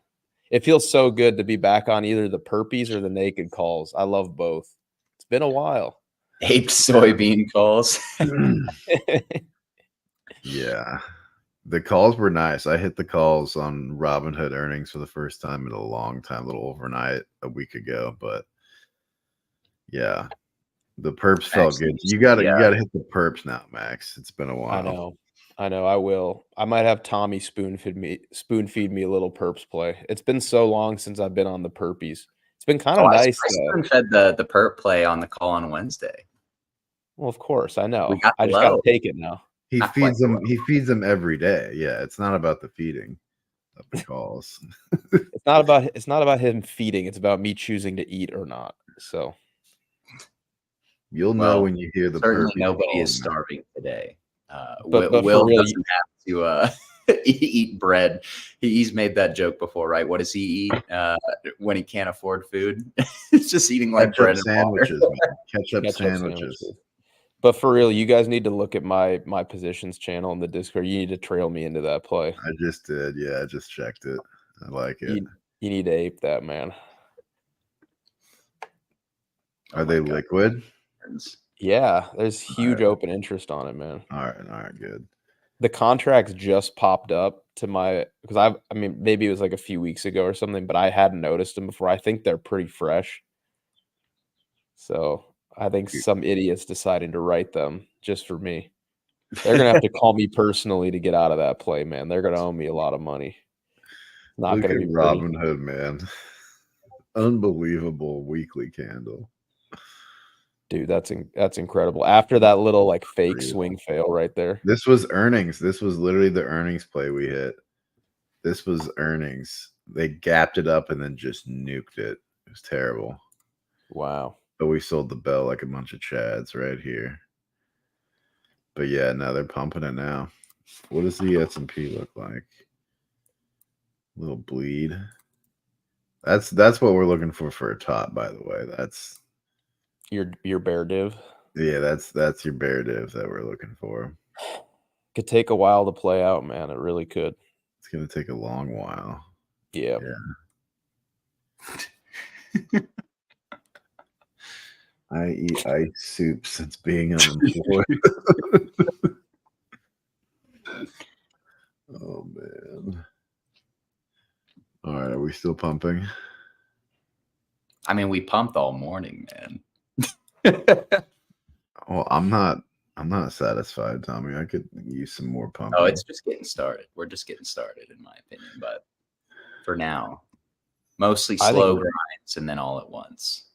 It feels so good to be back on either the perpies or the naked calls. I love both. It's been a while.
Aped soybean calls.
Yeah. The calls were nice. I hit the calls on Robinhood earnings for the first time in a long time, a little overnight a week ago. But yeah, the perps felt good. You gotta hit the perps now, Max. It's been a while.
I know. I will. I might have Tommy spoon feed me a little perps play. It's been so long since I've been on the perpies. It's been kind of nice.
I spoon fed the perp play on the call on Wednesday.
Well, of course, I know. I just gotta take it now.
He feeds them every day. Yeah, it's not about the feeding of the calls.
It's not about him feeding. It's about me choosing to eat or not. So
you'll know when you hear the.
Certainly, nobody is starving today. But Will doesn't have to eat bread. He's made that joke before, right? What does he eat when he can't afford food? It's just eating like bread and sandwiches.
Ketchup sandwiches.
But for real, you guys need to look at my positions channel in the Discord. You need to trail me into that play.
I just did. Yeah, I just checked it. I like it.
You need to ape that, man.
Are they liquid?
Yeah, there's huge open interest on it, man.
All right, good.
The contracts just popped up to because I mean, maybe it was like a few weeks ago or something, but I hadn't noticed them before. I think they're pretty fresh. So I think some idiot's deciding to write them just for me. They're going to have to call me personally to get out of that play, man. They're going to owe me a lot of money.
Not going to be Robinhood, man. Unbelievable weekly candle.
Dude, that's incredible. After that little like fake swing fail right there.
This was earnings. This was literally the earnings play we hit. This was earnings. They gapped it up and then just nuked it. It was terrible.
Wow.
But we sold the bell like a bunch of chads right here. But yeah, now they're pumping it now. What does the S&P look like? Little bleed. That's what we're looking for a top, by the way. That's
Your bear div.
yeah, that's your bear div that we're looking for.
Could take a while to play out, man. It really could.
It's gonna take a long while.
Yeah.
I eat ice soup since being unemployed. Oh man. All right, are we still pumping?
I mean, we pumped all morning, man.
Well, I'm not satisfied, Tommy. I could use some more pumping.
Oh, it's just getting started. We're just getting started, in my opinion. But for now, mostly slow grinds and then all at once.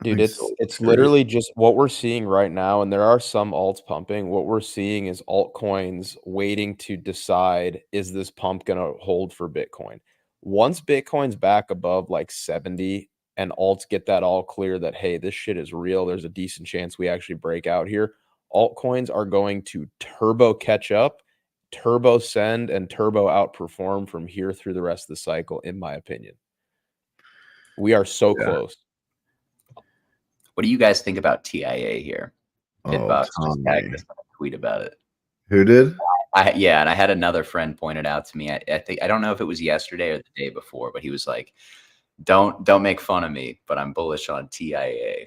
Dude, it's literally just what we're seeing right now, and there are some alts pumping. What we're seeing is altcoins waiting to decide, is this pump going to hold for Bitcoin? Once Bitcoin's back above like 70 and alts get that all clear that, hey, this shit is real, there's a decent chance we actually break out here, altcoins are going to turbo catch up, turbo send, and turbo outperform from here through the rest of the cycle, in my opinion. We are so close.
What do you guys think about TIA here? Pitbox just tagged us on a tweet about it.
Who did?
Yeah, and I had another friend pointed out to me. I think I don't know if it was yesterday or the day before, but he was like, "Don't make fun of me, but I'm bullish on TIA."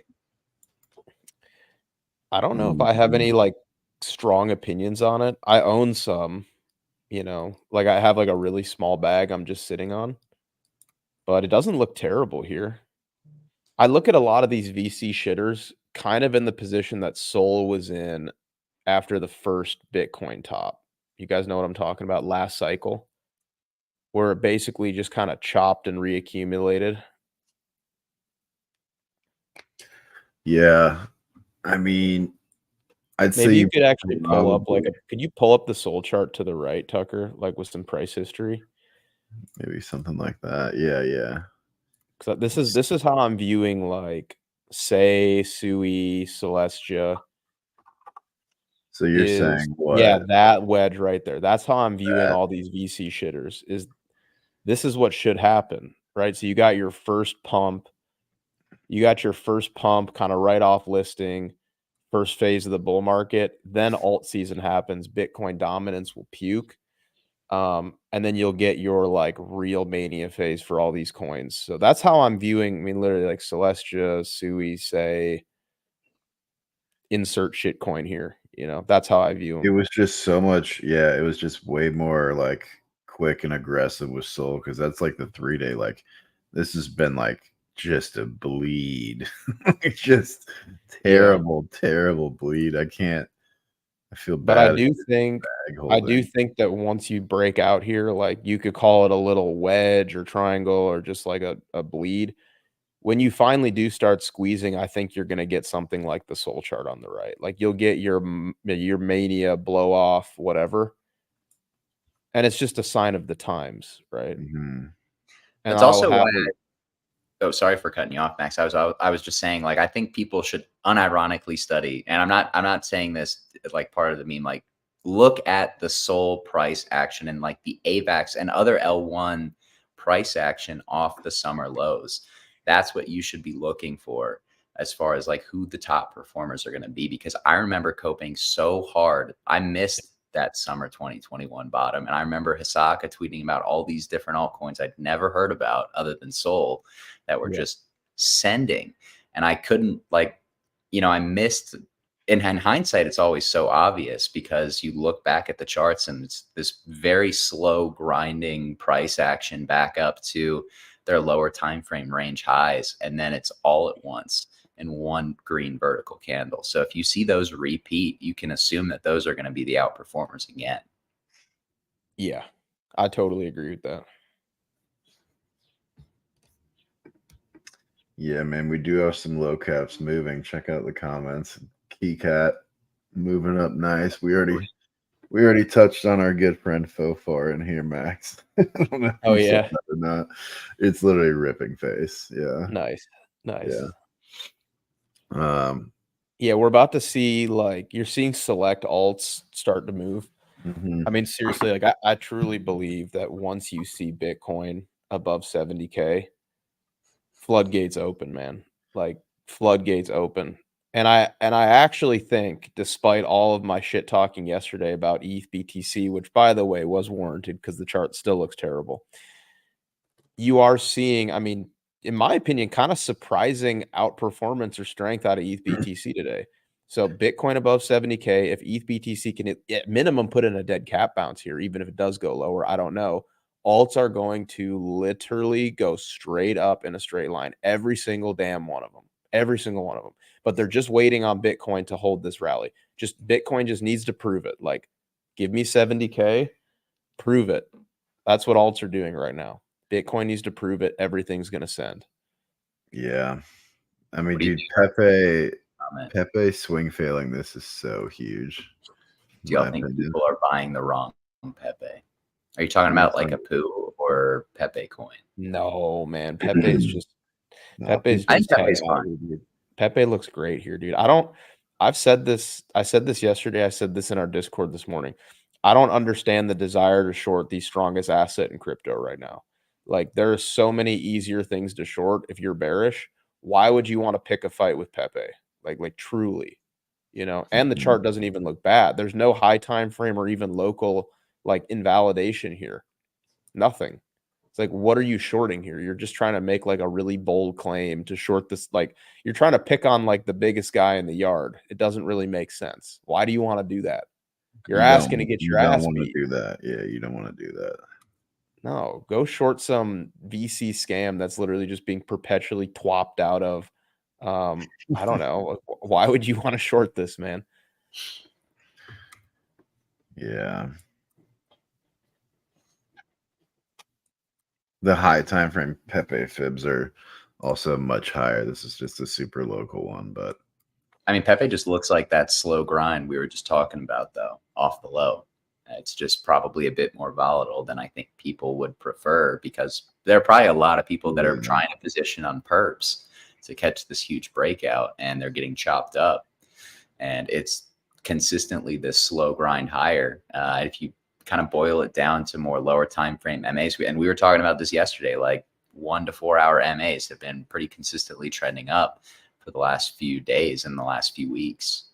I don't know if I have any like strong opinions on it. I own some, you know, like I have like a really small bag I'm just sitting on, but it doesn't look terrible here. I look at a lot of these VC shitters kind of in the position that Sol was in after the first Bitcoin top. You guys know what I'm talking about? Last cycle, where it basically just kind of chopped and reaccumulated.
Yeah. I mean, I'd say
you could actually pull up like could you pull up the Sol chart to the right, Tucker, like with some price history?
Maybe something like that. Yeah.
So this is how I'm viewing like Say, Sui, Celestia.
So you're saying what?
Yeah, that wedge right there. That's how I'm viewing all these VC shitters. This is what should happen, right? So you got your first pump. You got your first pump kind of right off listing, first phase of the bull market. Then alt season happens. Bitcoin dominance will puke. And then you'll get your like real mania phase for all these coins. So that's how I'm viewing. I mean, literally like Celestia, Sui, Say, insert shitcoin here. You know, that's how I view them.
It was just so much. Yeah, it was just way more like quick and aggressive with Sol, because that's like the 3-day. Like this has been like just a bleed. Just terrible bleed. I feel bad.
But I do think that once you break out here, like you could call it a little wedge or triangle or just like a bleed. When you finally do start squeezing, I think you're going to get something like the Sol chart on the right. Like you'll get your mania blow off, whatever. And it's just a sign of the times, right?
Mm-hmm.
And it's also why oh, sorry for cutting you off, Max. I was just saying, like, I think people should unironically study, and I'm not saying this like part of the meme, like look at the Sol price action and like the AVAX and other L1 price action off the summer lows. That's what you should be looking for as far as like who the top performers are going to be, because I remember coping so hard. I missed that summer 2021 bottom. And I remember Hisaka tweeting about all these different altcoins I'd never heard about other than Sol that were just sending. And I couldn't, like, you know, I missed. In hindsight, it's always so obvious because you look back at the charts and it's this very slow grinding price action back up to their lower time frame range highs, and then it's all at once in one green vertical candle. So if you see those repeat, you can assume that those are going to be the outperformers again.
Yeah, I totally agree with that.
Yeah, man, we do have some low caps moving. Check out the comments. Keycat moving up nice. We already We already touched on our good friend Fofar in here, Max. I don't know if
Oh,
you saw
yeah.
that or not. It's literally ripping face. Yeah.
Nice.
Yeah.
Yeah, we're about to see, like, you're seeing select alts start to move.
mhm.
I mean, seriously, like I truly believe that once you see Bitcoin above 70K, floodgates open, man. Like floodgates open. And I actually think, despite all of my shit talking yesterday about ETH BTC, which by the way was warranted because the chart still looks terrible, you are seeing, I mean, in my opinion, kind of surprising outperformance or strength out of ETH BTC today. So Bitcoin above 70K, if ETH BTC can at minimum put in a dead cat bounce here, even if it does go lower, I don't know. Alts are going to literally go straight up in a straight line. Every single damn one of them. Every single one of them. But they're just waiting on Bitcoin to hold this rally. Just Bitcoin just needs to prove it. Like, give me 70K, prove it. That's what alts are doing right now. Bitcoin needs to prove it. Everything's going to send.
Yeah. I mean,
What do you
dude,
comment?
Pepe swing failing this is so huge.
Do y'all think people are buying the wrong Pepe? Are you talking about like a poo or Pepe coin?
No, man. Pepe's just Pepe's
I
just
think
hanging
Pepe's
out
fine.
here, dude. Pepe looks great here, dude. I said this yesterday. I said this in our Discord this morning. I don't understand the desire to short the strongest asset in crypto right now. Like, there are so many easier things to short if you're bearish. Why would you want to pick a fight with Pepe? Like truly, you know, and the chart doesn't even look bad. There's no high time frame or even local like invalidation here. Nothing. It's like, what are you shorting here? You're just trying to make like a really bold claim to short this. Like, you're trying to pick on like the biggest guy in the yard. It doesn't really make sense. Why do you want to do that? You're asking to get your ass
want to
beat.
do that. Yeah, you don't want to do that.
No, go short some VC scam that's literally just being perpetually twopped out of. I don't know. Why would you want to short this, man?
Yeah. The high time frame Pepe fibs are also much higher. This is just a super local one, but
I mean, Pepe just looks like that slow grind we were just talking about, though, off the low. It's just probably a bit more volatile than I think people would prefer, because there are probably a lot of people that are trying to position on perps to catch this huge breakout, and they're getting chopped up. And it's consistently this slow grind higher. If you kind of boil it down to more lower time frame MAs, and we were talking about this yesterday, like 1 to 4 hour MAs have been pretty consistently trending up for the last few days and the last few weeks.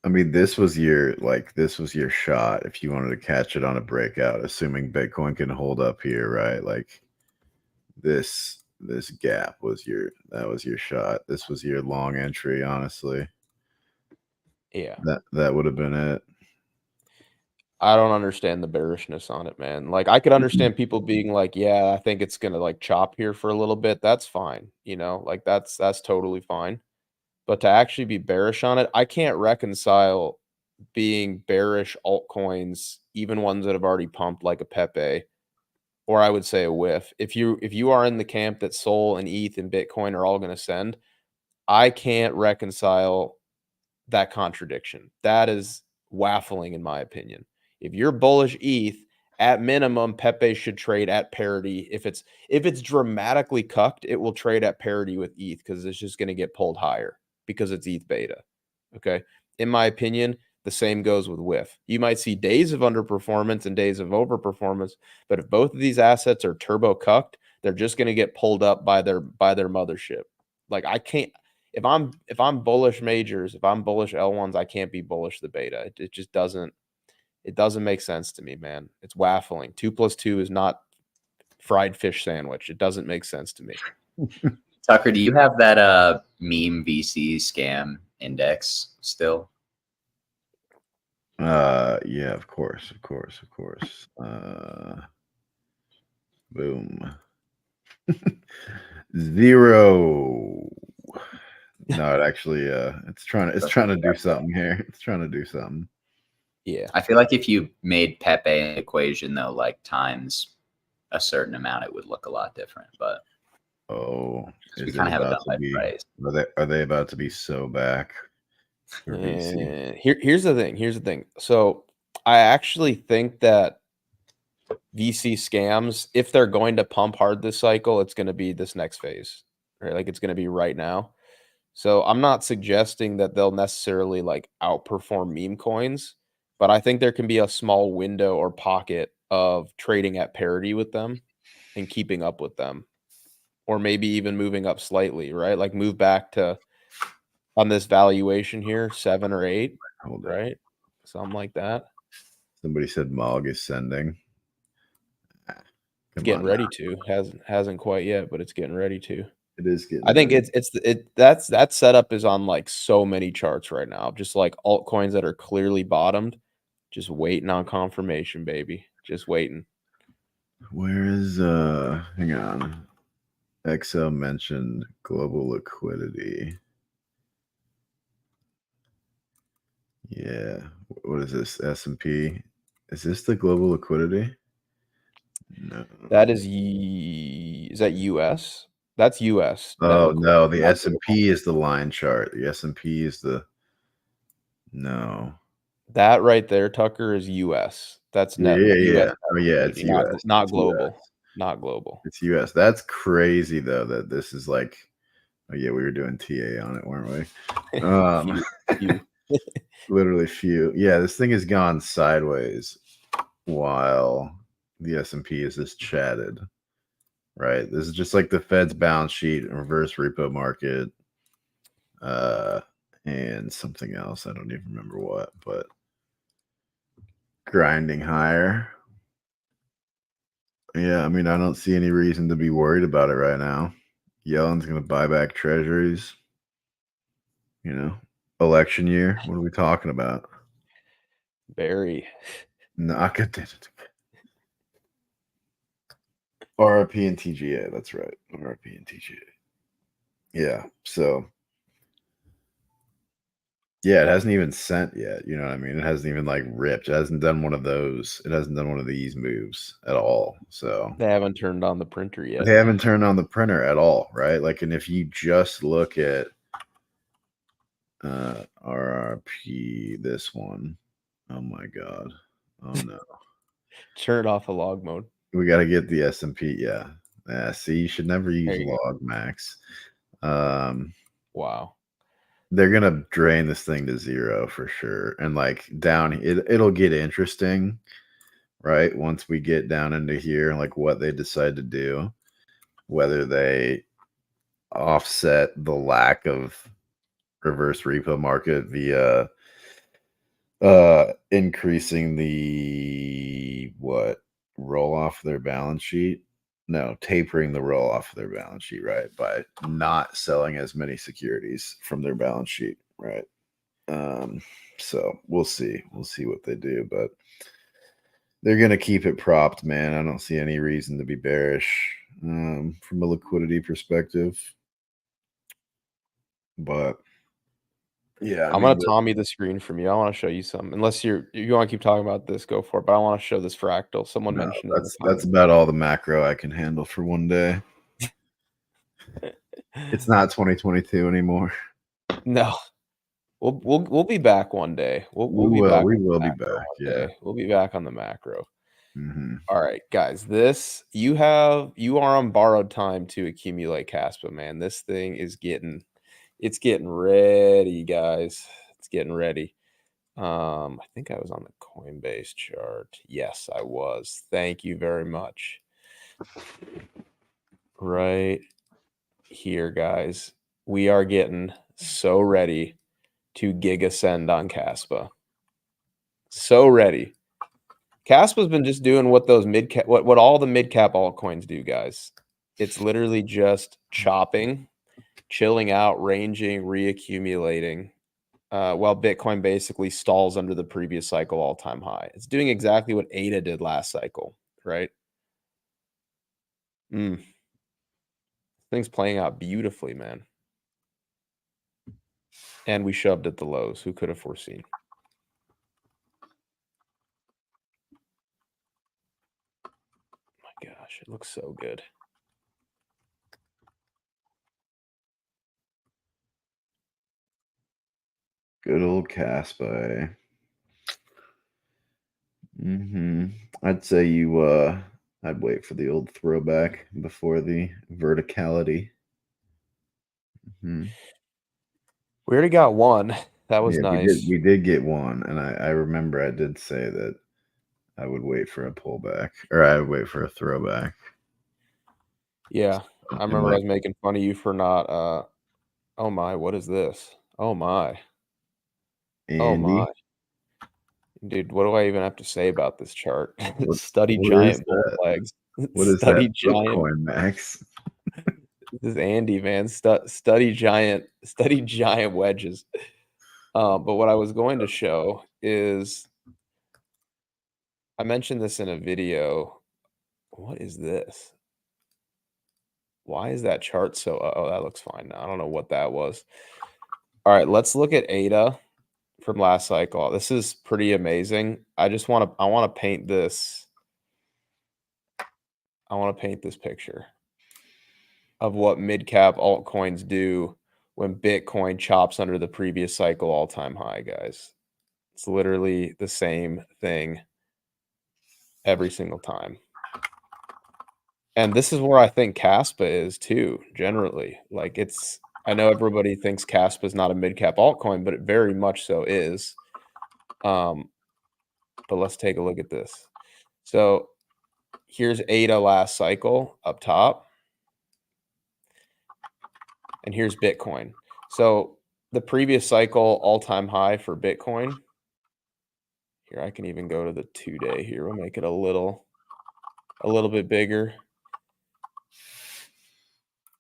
I mean, this was your shot if you wanted to catch it on a breakout, assuming Bitcoin can hold up here, right? Like this gap was your shot. This was your long entry, honestly.
Yeah.
That would have been it.
I don't understand the bearishness on it, man. Like, I could understand people being like, yeah, I think it's going to like chop here for a little bit. That's fine. You know, like that's totally fine. But to actually be bearish on it, I can't reconcile being bearish altcoins, even ones that have already pumped like a Pepe, or I would say a whiff. If you are in the camp that Sol and ETH and Bitcoin are all going to send, I can't reconcile that contradiction. That is waffling in my opinion. If you're bullish ETH, at minimum, Pepe should trade at parity. If it's dramatically cucked, it will trade at parity with ETH because it's just going to get pulled higher because it's ETH beta. Okay. In my opinion, the same goes with whiff. You might see days of underperformance and days of overperformance, but if both of these assets are turbo cucked, they're just going to get pulled up by their mothership. Like, I can't. If I'm bullish majors, if I'm bullish L1s, I can't be bullish the beta. It just doesn't. It doesn't make sense to me, man. It's waffling. 2 + 2 is not fried fish sandwich. It doesn't make sense to me.
Tucker, do you have that meme VC scam index still?
Yeah, of course. Boom. 0. No, it actually it's trying to do something here. It's trying to do something.
Yeah.
I feel like if you made Pepe an equation, though, like times a certain amount, it would look a lot different. But
is
we kind
it
of have it
about
done by
to be?
price.
Are they about to be so back for VC?
Here's the thing. So I actually think that VC scams, if they're going to pump hard this cycle, it's going to be this next phase, right? Like it's going to be right now. So I'm not suggesting that they'll necessarily like outperform meme coins, but I think there can be a small window or pocket of trading at parity with them and keeping up with them, or maybe even moving up slightly, right? Like move back to on this valuation here, 7 or 8,
Hold it.
right? Something like that.
Somebody said Mog is sending.
It's getting ready to. Hasn't quite yet, but it's getting ready to.
It is getting.
I think that setup is on like so many charts right now. Just like altcoins that are clearly bottomed, just waiting on confirmation, baby. Just waiting.
Where is hang on. Excel mentioned global liquidity. Yeah. What is this? S&P. Is this the global liquidity? No.
That is that US? That's US.
Oh no, the S&P is the line chart. The S&P is the no.
That right there, Tucker, is US. That's net.
Yeah. Oh yeah, it's US.
Not
It's
global.
US.
Not global.
It's US. That's crazy though that this is like, oh yeah, we were doing TA on it, weren't we?
Few.
Literally few. Yeah, this thing has gone sideways while the S&P is just chatted. Right. This is just like the Fed's balance sheet, reverse repo market, and something else. I don't even remember what, but grinding higher. Yeah, I mean, I don't see any reason to be worried about it right now. Yellen's going to buy back treasuries. You know, election year. What are we talking about?
Very.
Naka did it. RRP and TGA. That's right. RRP and TGA. Yeah. So, yeah, it hasn't even sent yet. You know what I mean? It hasn't even like ripped. It hasn't done one of those. It hasn't done one of these moves at all. So
They haven't turned on the printer yet.
they haven't turned on the printer at all, right? Like, and if you just look at RRP, this one, oh my god, oh no,
Turn it off of log mode.
we got to get the S&P. Yeah, see, you should never use
you
log max.
Wow.
They're gonna drain this thing to 0 for sure, and like down, it'll get interesting, right? Once we get down into here, like what they decide to do, whether they offset the lack of reverse repo market via increasing the roll off their balance sheet. No, tapering the roll off of their balance sheet, right? By not selling as many securities from their balance sheet, right? So we'll see. We'll see what they do, but they're gonna keep it propped, man. I don't see any reason to be bearish from a liquidity perspective. But yeah,
I'm gonna Tommy the screen from you. I want to show you something. Unless you want to keep talking about this, go for it. But I want to show this fractal. Someone mentioned
that's about all the macro I can handle for one day. It's not 2022 anymore.
No, we'll be back one day. We will be back.
Yeah,
we'll be back on the macro.
Mm-hmm.
All right, guys. You are on borrowed time to accumulate Caspa, man. This thing is getting ready, guys. It's getting ready. I think I was on the Coinbase chart. Yes, I was. Thank you very much. Right here, guys. We are getting so ready to gig ascend on Caspa. So ready. Caspa's been just doing what those mid-cap, what all the mid-cap altcoins do, guys. It's literally just chopping, chilling out, ranging, reaccumulating, while Bitcoin basically stalls under the previous cycle all-time high. It's doing exactly what ADA did last cycle, right? Thing's playing out beautifully, man. And we shoved at the lows. Who could have foreseen? My gosh, it looks so good.
Good old Caspa. I'd say I'd wait for the old throwback before the verticality.
We already got one. That was nice.
We did get one, and I remember I did say that I would wait for a pullback, or I would wait for a throwback.
Yeah, I remember I was making fun of you for not. Oh my, what is this? Oh my. Oh my. Dude, what do I even have to say about this chart? Study giant bull flags.
What is
Study
that?
giant
Bitcoin, Max.
This is Andy, man. Study giant wedges. But what I was going to show is, I mentioned this in a video. What is this? Why is that chart so? Oh, that looks fine now. I don't know what that was. All right, let's look at ADA from last cycle. This is pretty amazing. I want to paint this. I want to paint this picture of what mid-cap altcoins do when Bitcoin chops under the previous cycle all-time high, guys. It's literally the same thing every single time. And this is where I think Caspa is too, generally. Like, I know everybody thinks Caspa is not a mid-cap altcoin, but it very much so is. But let's take a look at this. So here's ADA last cycle up top. And here's Bitcoin. So the previous cycle all-time high for Bitcoin. Here, I can even go to the 2-day here. We'll make it a little bit bigger.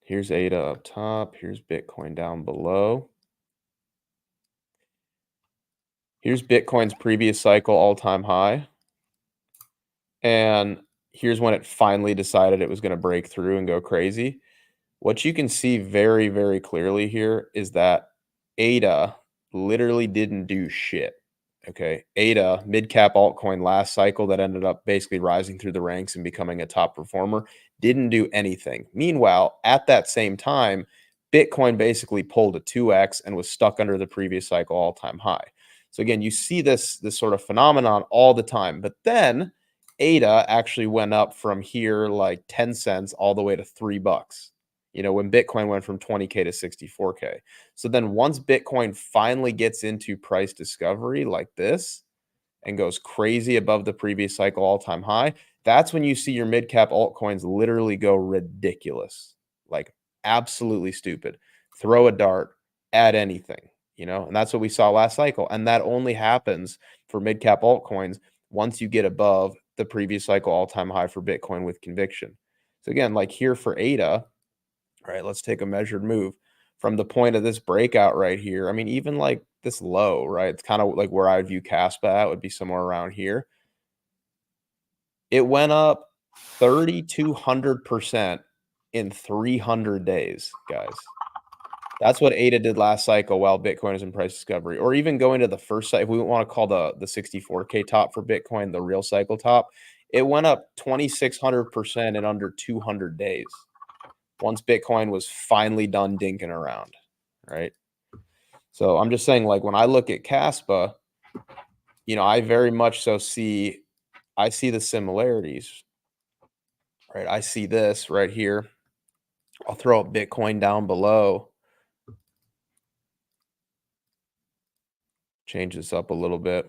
Here's ADA up top. Here's Bitcoin down below. Here's Bitcoin's previous cycle all-time high. And here's when it finally decided it was going to break through and go crazy. What you can see very, very clearly here is that ADA literally didn't do shit. Okay. ADA, mid-cap altcoin last cycle that ended up basically rising through the ranks and becoming a top performer, didn't do anything. Meanwhile, at that same time, Bitcoin basically pulled a 2x and was stuck under the previous cycle all-time high. So again, you see this sort of phenomenon all the time. But then ADA actually went up from here like 10 cents all the way to $3. You know, when Bitcoin went from 20K to 64K. So then once Bitcoin finally gets into price discovery like this and goes crazy above the previous cycle all-time high, that's when you see your mid-cap altcoins literally go ridiculous, like absolutely stupid. Throw a dart, add anything, you know, and that's what we saw last cycle. And that only happens for mid-cap altcoins once you get above the previous cycle all-time high for Bitcoin with conviction. So again, like here for ADA, right, let's take a measured move from the point of this breakout right here. I mean, even like this low, right? It's kind of like where I view Caspa at, would be somewhere around here. It went up 3,200% in 300 days, guys. That's what ADA did last cycle while Bitcoin is in price discovery. Or even going to the first cycle, if we want to call the 64K top for Bitcoin the real cycle top, it went up 2,600% in under 200 days. Once Bitcoin was finally done dinking around, right? So I'm just saying, like, when I look at Caspa, you know, I very much so see the similarities, right? I see this right here. I'll throw up Bitcoin down below. Change this up a little bit.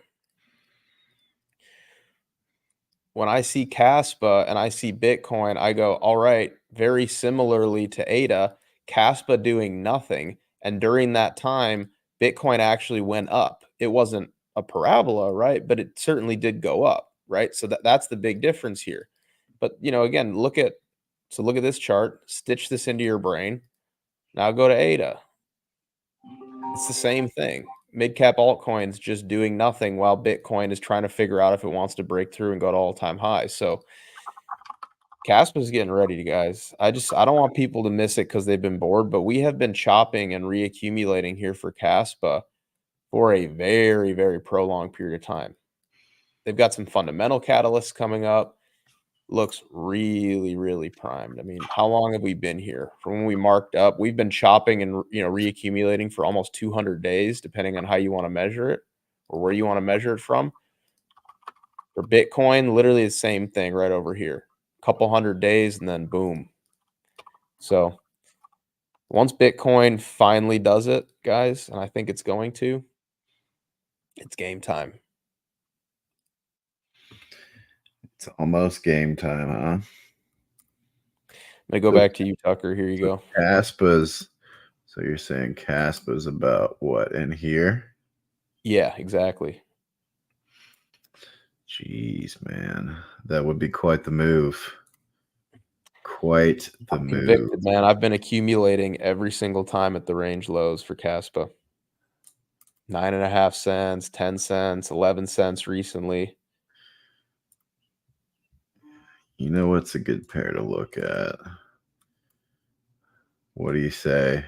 When I see Caspa and I see Bitcoin, I go, all right, very similarly to ADA, Caspa doing nothing. And during that time, Bitcoin actually went up. It wasn't a parabola, right? But it certainly did go up, right? So that's the big difference here. But, you know, again, look at this chart, stitch this into your brain. Now go to ADA. It's the same thing. Mid-cap altcoins just doing nothing while Bitcoin is trying to figure out if it wants to break through and go to all-time highs. So Caspa's getting ready, guys. I don't want people to miss it because they've been bored, but we have been chopping and reaccumulating here for Caspa for a very, very prolonged period of time. They've got some fundamental catalysts coming up. Looks really, really primed. I mean, how long have we been here? From when we marked up, we've been chopping and, you know, reaccumulating for almost 200 days, depending on how you want to measure it or where you want to measure it from. For Bitcoin, literally the same thing right over here. Couple 100 days and then boom. So once Bitcoin finally does it, guys, and I think it's going to, it's game time.
It's almost game time, huh?
Let me go back to you, Tucker. Here you go.
Caspa's. So you're saying Caspa's about what in here?
Yeah, exactly.
Jeez, man, that would be quite the move. Quite the
I'm
move.
convicted, man. I've been accumulating every single time at the range lows for Caspa. 9.5 cents, 10 cents, 11 cents recently.
You know what's a good pair to look at? What do you say?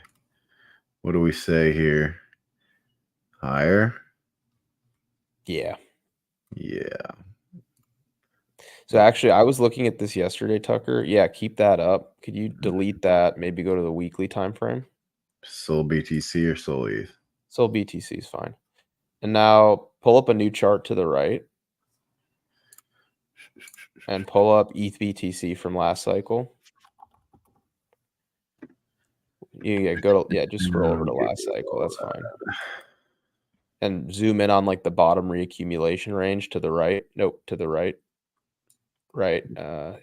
What do we say here? Higher?
Yeah.
Yeah.
So actually, I was looking at this yesterday, Tucker. Yeah, keep that up. Could you delete that? Maybe go to the weekly time frame.
Sol BTC or Sol ETH?
Sol BTC is fine. And now pull up a new chart to the right and pull up ETH BTC from last cycle. Yeah, just scroll over to last cycle. That's fine. And zoom in on like the bottom reaccumulation range to the right. Nope, to the right. Right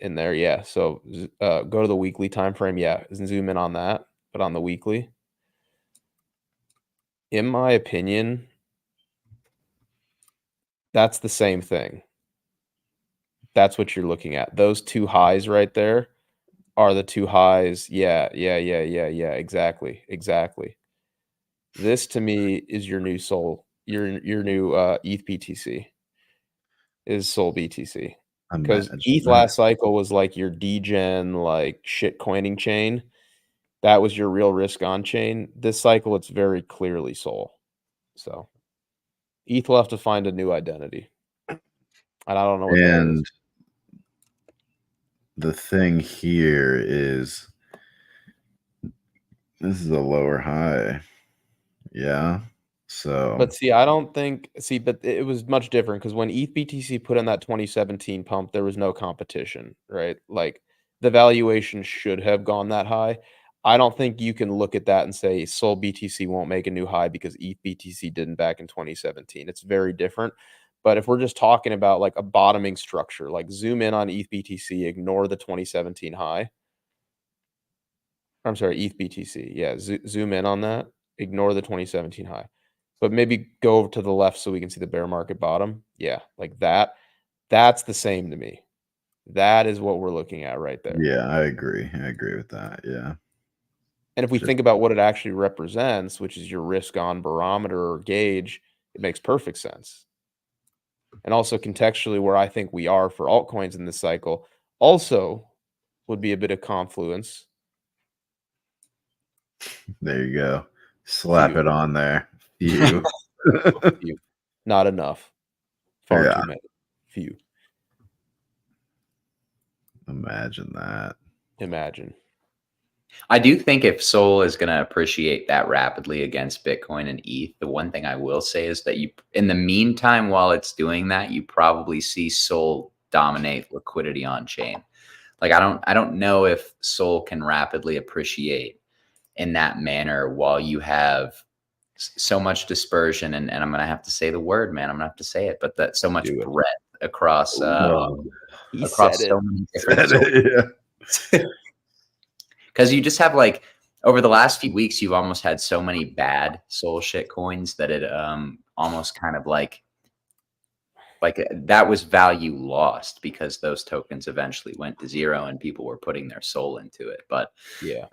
in there. Yeah. So go to the weekly time frame. Yeah, zoom in on that, but on the weekly. In my opinion, that's the same thing. That's what you're looking at. Those two highs right there are the two highs. Yeah. Exactly. This to me is your new Sol, your new ETH BTC is Sol BTC. Because ETH last cycle was like your degen, like shit coining chain. That was your real risk on chain. This cycle, it's very clearly Sol. So ETH will have to find a new identity. And I don't know what that is.
The thing here is this is a lower high. Yeah. So,
but see, I don't think, but it was much different because when ETH BTC put in that 2017 pump, there was no competition, right? Like the valuation should have gone that high. I don't think you can look at that and say Sol BTC won't make a new high because ETH BTC didn't back in 2017. It's very different. But if we're just talking about like a bottoming structure, like zoom in on ETH BTC, ignore the 2017 high. I'm sorry, ETH BTC. Yeah, zoom in on that, ignore the 2017 high. But maybe go over to the left so we can see the bear market bottom. Yeah, like that. That's the same to me. That is what we're looking at right there.
Yeah, I agree. I agree with that. Yeah.
And if we think about what it actually represents, which is your risk on barometer or gauge, it makes perfect sense. And also contextually where I think we are for altcoins in this cycle also would be a bit of confluence.
There you go. Slap it on there. Few.
Few. Not enough. Far too many. Few.
Imagine that.
Imagine.
I do think if Sol is going to appreciate that rapidly against Bitcoin and ETH, the one thing I will say is that you, in the meantime, while it's doing that, you probably see Sol dominate liquidity on chain. Like I don't know if Sol can rapidly appreciate in that manner while you have so much dispersion and I'm gonna have to say the word, man. I'm gonna have to say it, but that so much breadth across across so many different because you just have like over the last few weeks you've almost had so many bad Sol shit coins that it almost kind of like that was value lost because those tokens eventually went to zero and people were putting their soul into it. But
yeah,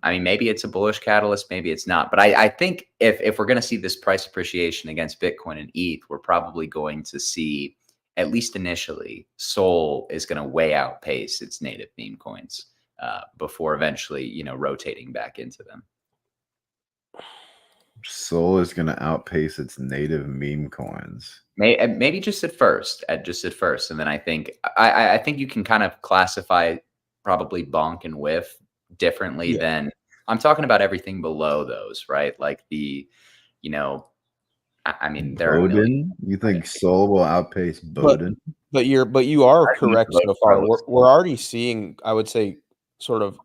I mean, maybe it's a bullish catalyst, maybe it's not. But I think if we're going to see this price appreciation against Bitcoin and ETH, we're probably going to see, at least initially, Sol is going to way outpace its native meme coins before eventually, you know, rotating back into them.
Sol is going to outpace its native meme coins.
Maybe just at first, and then I think you can kind of classify probably bonk and whiff differently than I'm talking about everything below those, right? Like the, you know, I mean, there are
Bowden? You think Sol will outpace Bowden?
But you are
I think
correct
both
so far.
are
We're already seeing, I would say, sort of.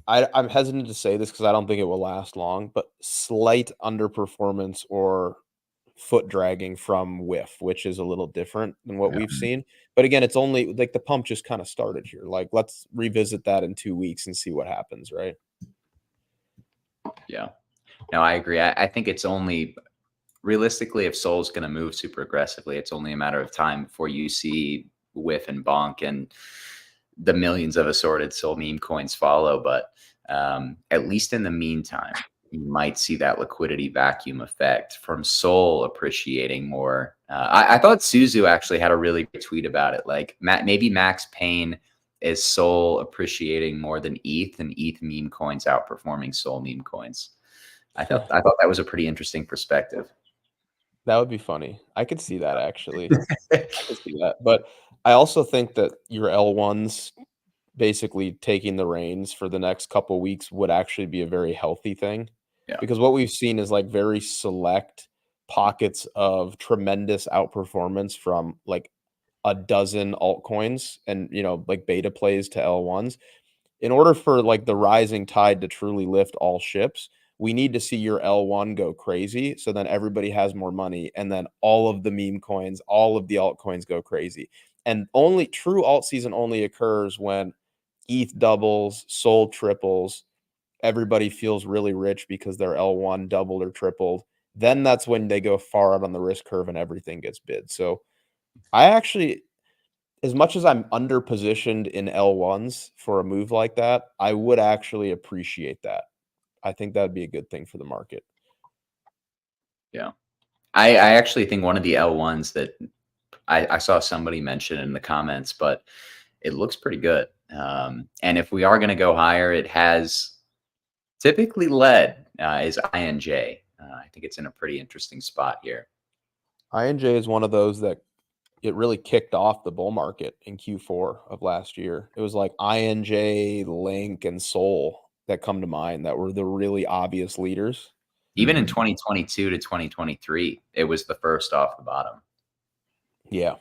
I'm hesitant to say this because I don't think it will last long, but slight underperformance or foot dragging from whiff, which is a little different than what we've seen. But again, it's only like the pump just kind of started here. Like, let's revisit that in 2 weeks and see what happens, right?
Yeah. No, I agree. I think it's only realistically, if Sol's going to move super aggressively, it's only a matter of time before you see whiff and bonk and the millions of assorted Sol meme coins follow. But at least in the meantime, you might see that liquidity vacuum effect from Sol appreciating more. I thought Suzu actually had a really good tweet about it. Like maybe Max Payne is Sol appreciating more than ETH, and ETH meme coins outperforming Sol meme coins. I thought that was a pretty interesting perspective.
That would be funny. I could see that actually. I could see that. But I also think that your L1s basically taking the reins for the next couple weeks would actually be a very healthy thing.
Yeah.
Because what we've seen is like very select pockets of tremendous outperformance from like a dozen altcoins and, you know, like beta plays to L1s. In order for like the rising tide to truly lift all ships, we need to see your L1 go crazy. So then everybody has more money. And then all of the meme coins, all of the altcoins go crazy. And only true alt season only occurs when ETH doubles, Sol triples. Everybody feels really rich because their L1 doubled or tripled. Then that's when they go far out on the risk curve and everything gets bid. So I actually, as much as I'm underpositioned in L1s for a move like that, I would actually appreciate that. I think that'd be a good thing for the market.
Yeah. I actually think one of the L1s that I saw somebody mention in the comments, but it looks pretty good. And if we are going to go higher, it has typically led is INJ. I think it's in a pretty interesting spot here.
INJ is one of those that it really kicked off the bull market in Q4 of last year. It was like INJ, Link, and Sol that come to mind that were the really obvious leaders.
Even in 2022 to 2023, it was the first off the bottom.
Yeah.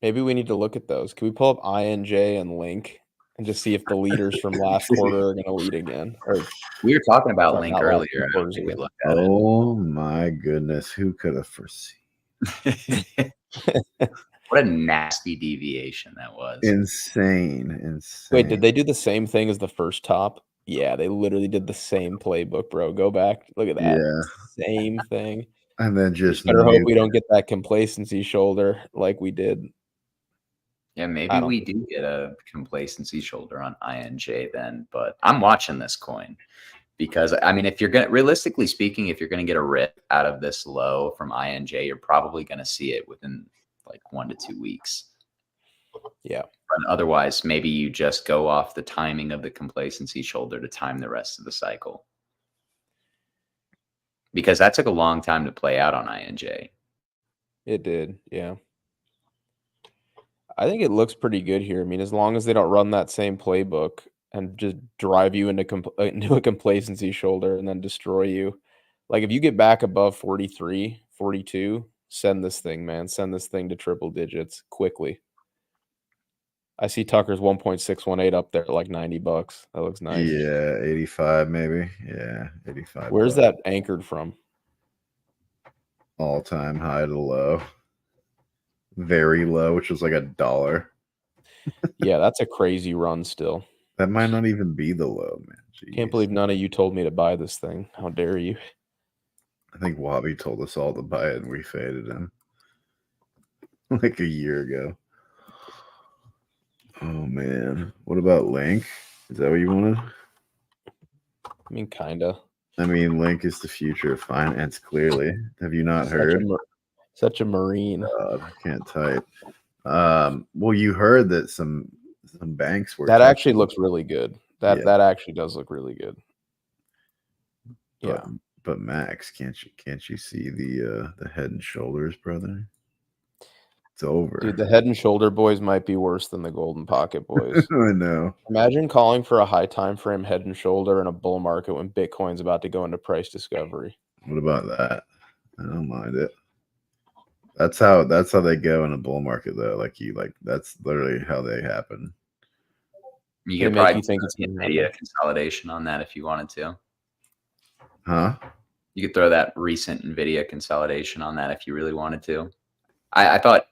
Maybe we need to look at those. Can we pull up INJ and Link and just see if the leaders from last quarter are going to lead again? Or
we were talking about
sorry,
Link
not
earlier.
last
I don't think we looked at
Oh my goodness. Who could have foreseen?
it. What a nasty deviation that was.
Insane.
Wait, did they do the same thing as the first top? Yeah, they literally did the same playbook, bro. Go back. Look at that.
Yeah.
Same thing.
And then just
Better hope we don't get that complacency shoulder like we did.
Yeah, maybe we do get a complacency shoulder on INJ then, but I'm watching this coin because, I mean, if you're going to, realistically speaking, if you're going to get a rip out of this low from INJ, you're probably going to see it within like 1 to 2 weeks.
Yeah.
But otherwise, maybe you just go off the timing of the complacency shoulder to time the rest of the cycle. Because that took a long time to play out on INJ.
It did, yeah. I think it looks pretty good here. I mean, as long as they don't run that same playbook and just drive you into a complacency shoulder and then destroy you. Like if you get back above 43, 42, send this thing, man. Send this thing to triple digits quickly. I see Tucker's 1.618 up there at like $90. That looks nice.
Yeah, 85 maybe. Yeah, 85.
Where's that anchored from?
All-time high to low. Very low, which was like $1.
Yeah, that's a crazy run still.
That might not even be the low, man. Jeez.
Can't believe none of you told me to buy this thing. How dare you?
I think Wabi told us all to buy it and we faded him like a year ago. Oh man. What about Link? Is that what you wanted?
I mean, kinda.
I mean, Link is the future of finance, clearly. Have you not heard?
Such a Marine.
I can't type. Well, you heard that some banks were.
That actually looks really good. That actually does look really good.
Yeah. But Max, can't you see the head and shoulders, brother? It's over.
Dude, the head and shoulder boys might be worse than the golden pocket boys.
I know.
Imagine calling for a high time frame head and shoulder in a bull market when Bitcoin's about to go into price discovery.
What about that? I don't mind it. That's how they go in a bull market though. That's literally how they happen.
You
They
could
make
probably
you think
throw
it's
the
gonna
NVIDIA
happen.
consolidation on that if you wanted to.
Huh?
You could throw that recent NVIDIA consolidation on that if you really wanted to. I thought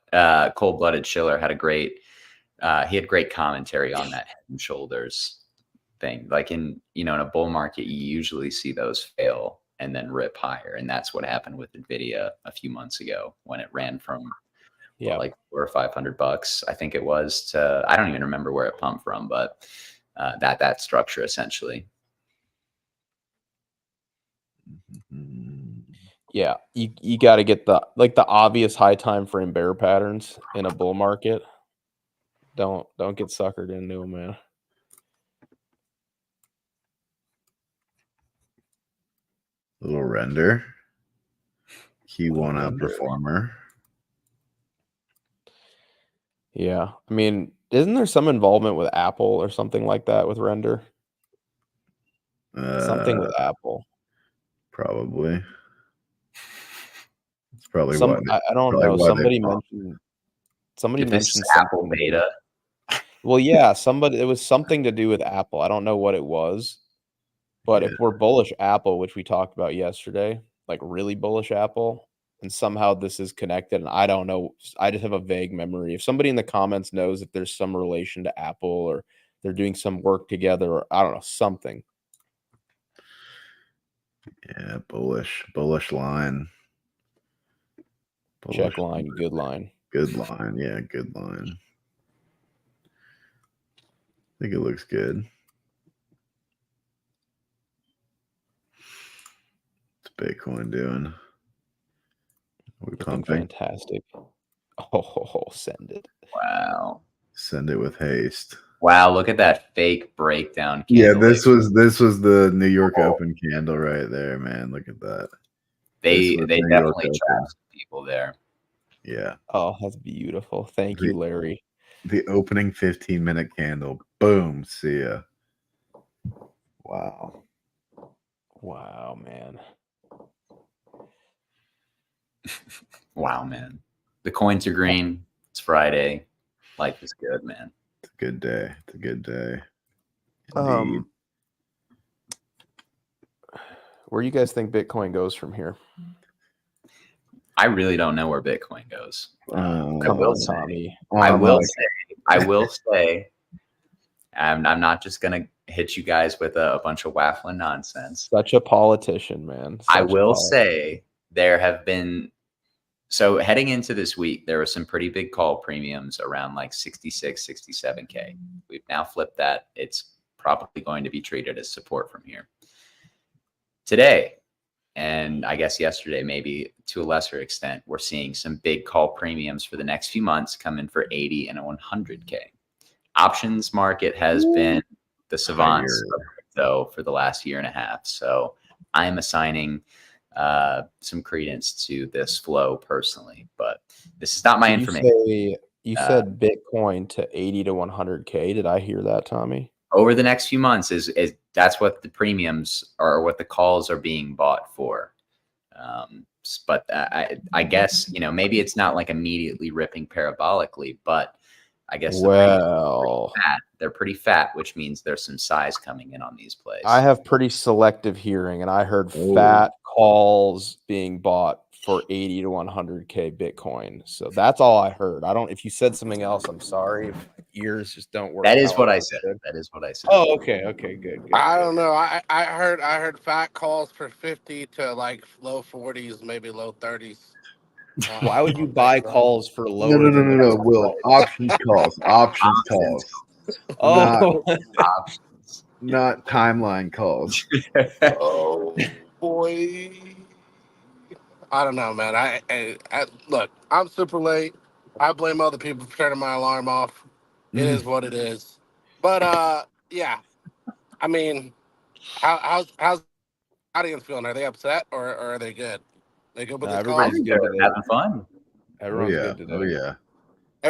Cold Blooded Chiller had he had great commentary on that head and shoulders thing. Like in a bull market, you usually see those fail and then rip higher. And that's what happened with NVIDIA a few months ago when it ran from like $400 or $500, I think it was, to, I don't even remember where it pumped from, but that structure essentially.
Yeah, you got to get the obvious high time frame bear patterns in a bull market. Don't get suckered into them, man.
Little render. Q1 outperformer.
Yeah, I mean, isn't there some involvement with Apple or something like that with render? Something with Apple.
Probably. It's probably why
I don't know. Somebody mentioned
Apple
something
beta.
Well, yeah, it was something to do with Apple. I don't know what it was, but if we're bullish Apple, which we talked about yesterday, like really bullish Apple, and somehow this is connected, and I don't know, I just have a vague memory. If somebody in the comments knows if there's some relation to Apple or they're doing some work together, or I don't know, something.
Yeah, bullish line.
Check line, good line.
Good line, yeah, good line. I think it looks good. What's Bitcoin doing? We pumping?
Fantastic. Oh, send it.
Wow.
Send it with haste.
Wow, look at that fake breakdown candle.
Yeah, this was the New York Open candle right there, man. Look at that.
They definitely trapped some people there.
Yeah.
Oh, that's beautiful. Thank you, Larry.
The opening 15-minute candle. Boom. See ya. Wow.
Wow, man.
Wow, man. The coins are green. It's Friday. Life is good, man.
It's a good day. It's a good day.
Indeed. Where do you guys think Bitcoin goes from here?
I really don't know where Bitcoin goes.
Come on, Tommy.
I will say, I'm not just gonna hit you guys with a bunch of waffling nonsense.
Such a politician, man.
I will say there have been, so heading into this week, there were some pretty big call premiums around like 66, 67K. We've now flipped that. It's probably going to be treated as support from here. Today, and I guess yesterday, maybe to a lesser extent, we're seeing some big call premiums for the next few months come in for 80 and 100K. Options market has been the savants though for the last year and a half. So I'm assigning some credence to this flow personally, but this is not my information.
You said Bitcoin to 80 to 100K. Did I hear that, Tommy?
Over the next few months is that's what the premiums are, what the calls are being bought for. But I guess, maybe it's not like immediately ripping parabolically, but I guess they're pretty fat, which means there's some size coming in on these plays.
I have pretty selective hearing, and I heard fat calls being bought for 80 to 100K Bitcoin. So that's all I heard. If you said something else, I'm sorry. My ears just don't work.
That is what I said. That is what I said.
Oh, okay. Okay, good.
I don't know. I heard fat calls for 50 to like low 40s, maybe low 30s.
Why would you buy calls for lower?
No. Will, options calls. Options calls.
Oh,
options.
Not timeline calls.
Oh boy. I don't know, man. I look, I'm super late. I blame other people for turning my alarm off. It is what it is. But yeah. I mean, how's the audience feeling? Are they upset or are they good? They good with this call?
Everybody's good. Having fun.
Everyone's good today.
Oh yeah.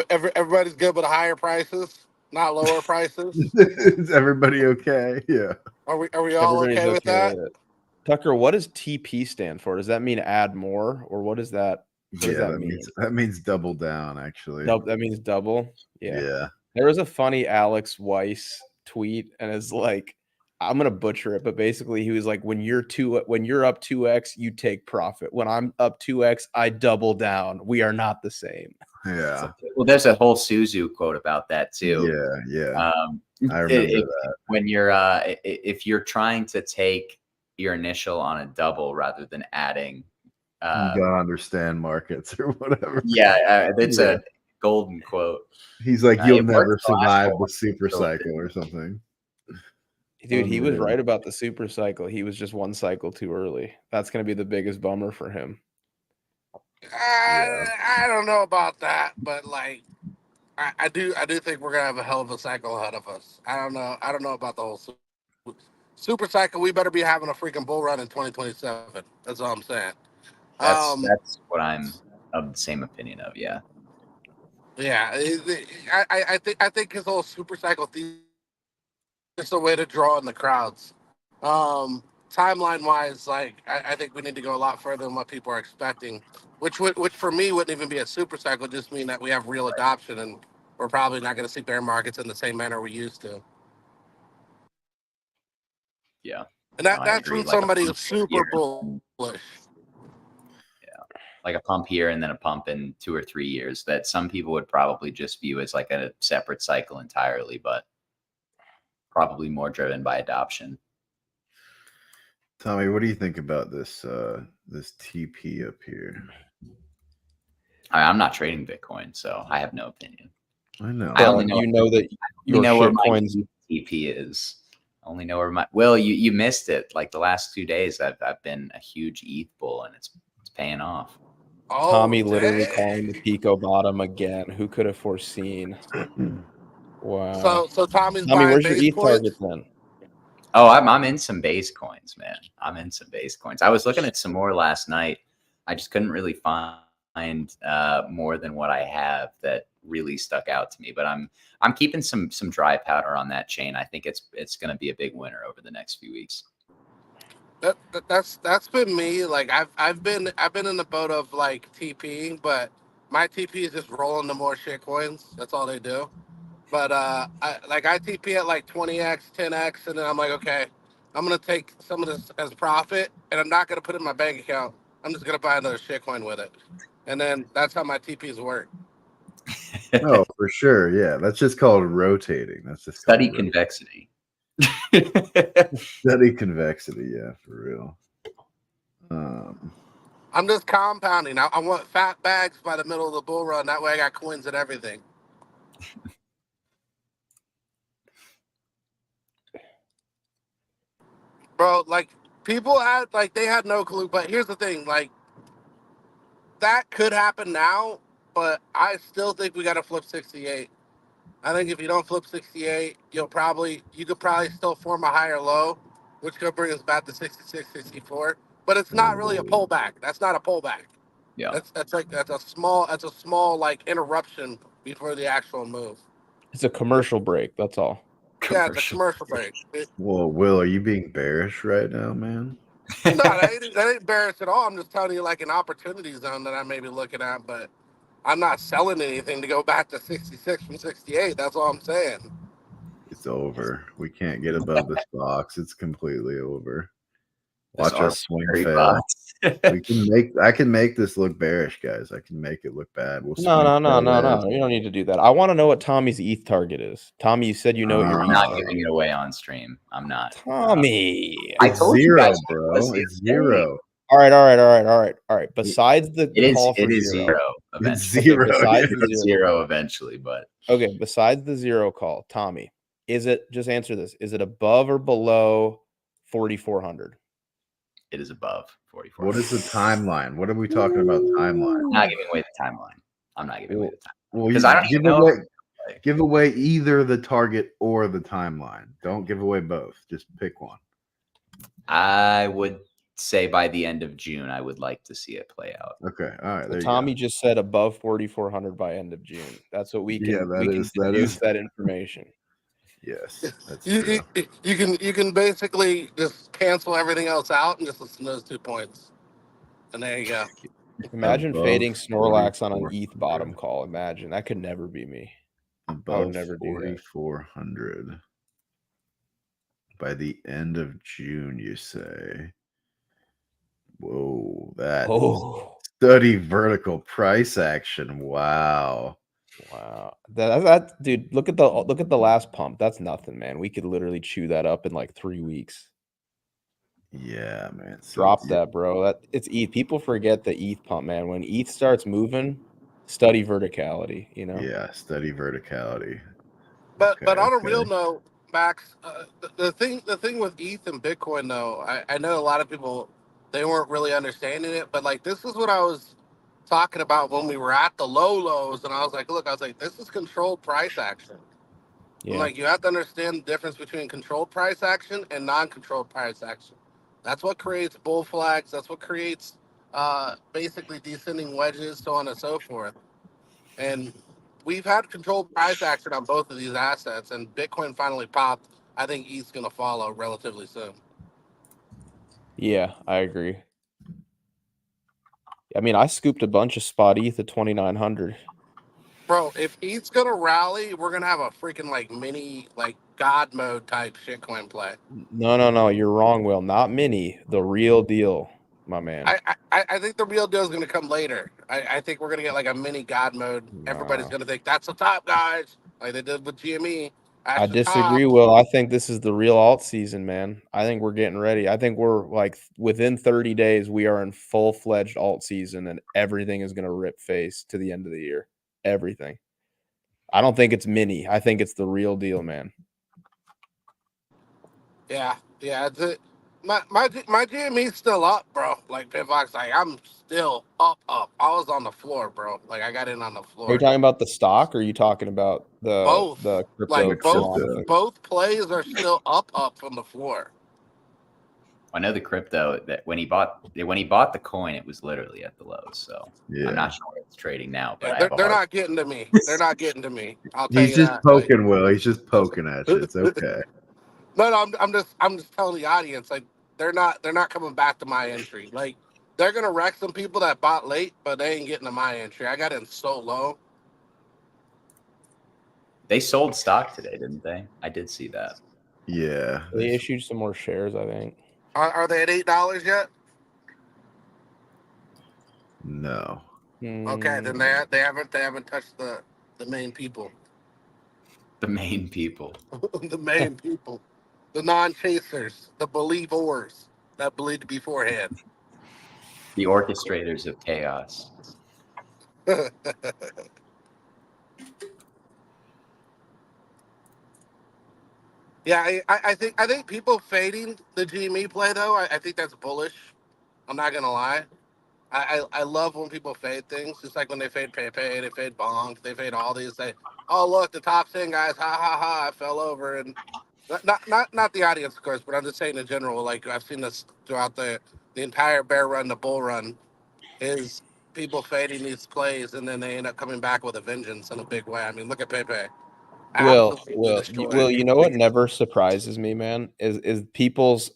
Everybody's good with higher prices, not lower prices.
Is everybody okay? Yeah.
Are we all okay with that?
Tucker, what does TP stand for? Does that mean add more, or what does that? What does that mean?
That means double down. Actually,
That means double.
Yeah.
There was a funny Alex Weiss tweet, and it's like, I'm gonna butcher it, but basically he was like, when you're up 2x, you take profit. When I'm up 2x, I double down. We are not the same.
Yeah.
Well, there's a whole Suzu quote about that too.
Yeah. I remember that.
When you're if you're trying to take your initial on a double rather than adding,
You gotta understand markets or whatever.
Yeah, it's a golden quote.
He's like, you'll
it
never
worked the last
survive
one.
the super cycle or something.
Dude, he was right about the super cycle. He was just one cycle too early. That's going to be the biggest bummer for him.
I don't know about that, but like, I do think we're gonna have a hell of a cycle ahead of us. I don't know about the whole super cycle. We better be having a freaking bull run in 2027. That's all I'm saying.
That's what I'm of the same opinion of. Yeah.
Yeah, I think his whole super cycle thing is a way to draw in the crowds. Timeline wise, like I think we need to go a lot further than what people are expecting, which for me wouldn't even be a super cycle, just mean that we have real adoption and we're probably not going to see bear markets in the same manner we used to.
Yeah.
And that's when somebody is super bullish.
Like a pump here and then a pump in 2 or 3 years that some people would probably just view as like a separate cycle entirely, but probably more driven by adoption.
Tommy, what do you think about this this TP up here?
I'm not trading Bitcoin, so I have no opinion.
I know.
I only know,
you know that
you know where my
coins
TP is. I only know where my you missed it. Like the last 2 days, I've been a huge ETH bull, and it's paying off.
Oh,
Tommy literally calling the Pico bottom again. Who could have foreseen? Wow.
So Tommy's
Tommy,
buying
where's your
base
ETH
coins?
target then?
Oh, I'm in some base coins, man. I'm in some base coins. I was looking at some more last night. I just couldn't really find more than what I have that really stuck out to me. But I'm keeping some dry powder on that chain. I think it's going to be a big winner over the next few weeks.
That's been me. Like I've been in the boat of like TPing, but my TP is just rolling the more shit coins. That's all they do. But I TP at like 20x, 10x, and then I'm like, okay, I'm gonna take some of this as profit, and I'm not gonna put it in my bank account. I'm just gonna buy another shit coin with it, and then that's how my TPs work.
Oh, for sure. Yeah, that's just called rotating. That's just
Study convexity.
Study convexity. Yeah, for real.
I'm just compounding. I want fat bags by the middle of the bull run. That way I got coins and everything. Bro, like people had they had no clue. But here's the thing, like that could happen now, but I still think we gotta flip 68. I think if you don't flip 68, you could probably still form a higher low, which could bring us back to 66, 64. But it's not really a pullback. That's not a pullback.
Yeah.
That's a small like interruption before the actual move.
It's a commercial break. That's all.
Yeah, it's a commercial break.
Well, Will, are you being bearish right now, man?
No, that ain't bearish at all. I'm just telling you like an opportunity zone that I may be looking at, but I'm not selling anything to go back to 66 from 68. That's all I'm saying.
It's over. We can't get above this box. It's completely over. Watch our swing fail. I can make this look bearish, guys. I can make it look bad.
No. You don't need to do that. I want to know what Tommy's ETH target is. Tommy, you said you know what your
I'm
ETH
not
target.
giving it away on stream. I'm not.
Tommy.
It's zero, bro. It's zero.
All right. Besides the call for
it is zero.
It's
Eventually.
zero.
Besides
Yeah.
the
Zero eventually, but
okay. Besides the zero call, Tommy, is it? Just answer this. Is it above or below 4,400?
it is above 44.
What is the timeline? What are we talking about timeline?
I'm not giving away the timeline. I'm not giving away the timeline.
Well,
Because I don't even know.
Give away either the target or the timeline. Don't give away both. Just pick one.
I would say by the end of June, I would like to see it play out.
Okay. All right.
Well, Tommy just said above 4,400 by end of June. That's what we can.
Yeah, that
use that information.
Yes, that's
You,
true.
you can basically just cancel everything else out and just listen to those 2 points, and there you go.
Imagine
Above
fading Snorlax on an ETH
4,400.
bottom call. Imagine. That could never be me. I would
Above
never do that.
4,400 by the end of June, you say? Whoa, that
Oh,
study vertical price action. Wow.
wow. That dude, look at the last pump. That's nothing, man. We could literally chew that up in like 3 weeks.
Yeah, man. So
Drop that, bro. It's ETH. People forget the ETH pump, man. When ETH starts moving, study verticality, you know?
yeah, study verticality.
But
Okay,
on a
okay.
real note, Max, the thing with ETH and Bitcoin though, I know a lot of people they weren't really understanding it, but like this is what I was talking about when we were at the lows, and I was like, look, I was like, this is controlled price action. I'm
Yeah.
like, you have to understand the difference between controlled price action and non-controlled price action. That's what creates bull flags. That's what creates basically descending wedges, so on and so forth. And we've had controlled price action on both of these assets, and Bitcoin finally popped. I think ETH's going to follow relatively soon.
Yeah, I agree. I mean, I scooped a bunch of spot ETH at 2,900.
Bro, if ETH's going to rally, we're going to have a freaking like mini, like God mode type shitcoin play.
No, you're wrong, Will. Not mini. The real deal, my man.
I think the real deal is going to come later. I think we're going to get like a mini God mode. Everybody's
Nah.
going to think that's the top, guys, like they did with GME.
I
That's the top.
disagree, Will. I think this is the real alt season, man. I think we're getting ready. I think we're like within 30 days, we are in full-fledged alt season, and everything is going to rip face to the end of the year. Everything. I don't think it's mini. I think it's the real deal, man.
Yeah. My GME's still up, bro. Like Pitbox, like I'm still up. I was on the floor, bro. Like I got in on the
Are you
floor.
talking about the stock, or are you talking about the
Both,
crypto
like both,
Solana thing?
both plays are still up from the floor.
I know the crypto that when he bought the coin, it was literally at the lows. So
Yeah.
I'm not sure what it's trading now, but
Yeah,
I have a
they're
hard.
not getting to me. They're not getting to me. I'll tell
He's
you
just
that.
poking, Will. He's just poking at you. It's okay.
No, I'm just telling the audience, like they're not coming back to my entry. Like they're gonna wreck some people that bought late, but they ain't getting to my entry. I got in so low.
They sold stock today, didn't they? I did see that.
Yeah.
They issued some more shares, I think.
Are they at $8 yet?
No.
Okay, then they haven't touched the main people.
The main people.
The main people. The non-chasers, the believers that believed beforehand.
The orchestrators of chaos.
Yeah, I think people fading the GME play though. I think that's bullish. I'm not gonna lie. I love when people fade things. Just like when they fade Pepe, they fade Bonk, they fade all these. Say, oh look, the top 10 guys, ha ha ha, I fell over, and not the audience, of course, but I'm just saying in general. Like I've seen this throughout the entire bear run, the bull run, is people fading these plays, and then they end up coming back with a vengeance in a big way. I mean, look at Pepe, absolutely destroyed.
You know what never surprises me, man, is people's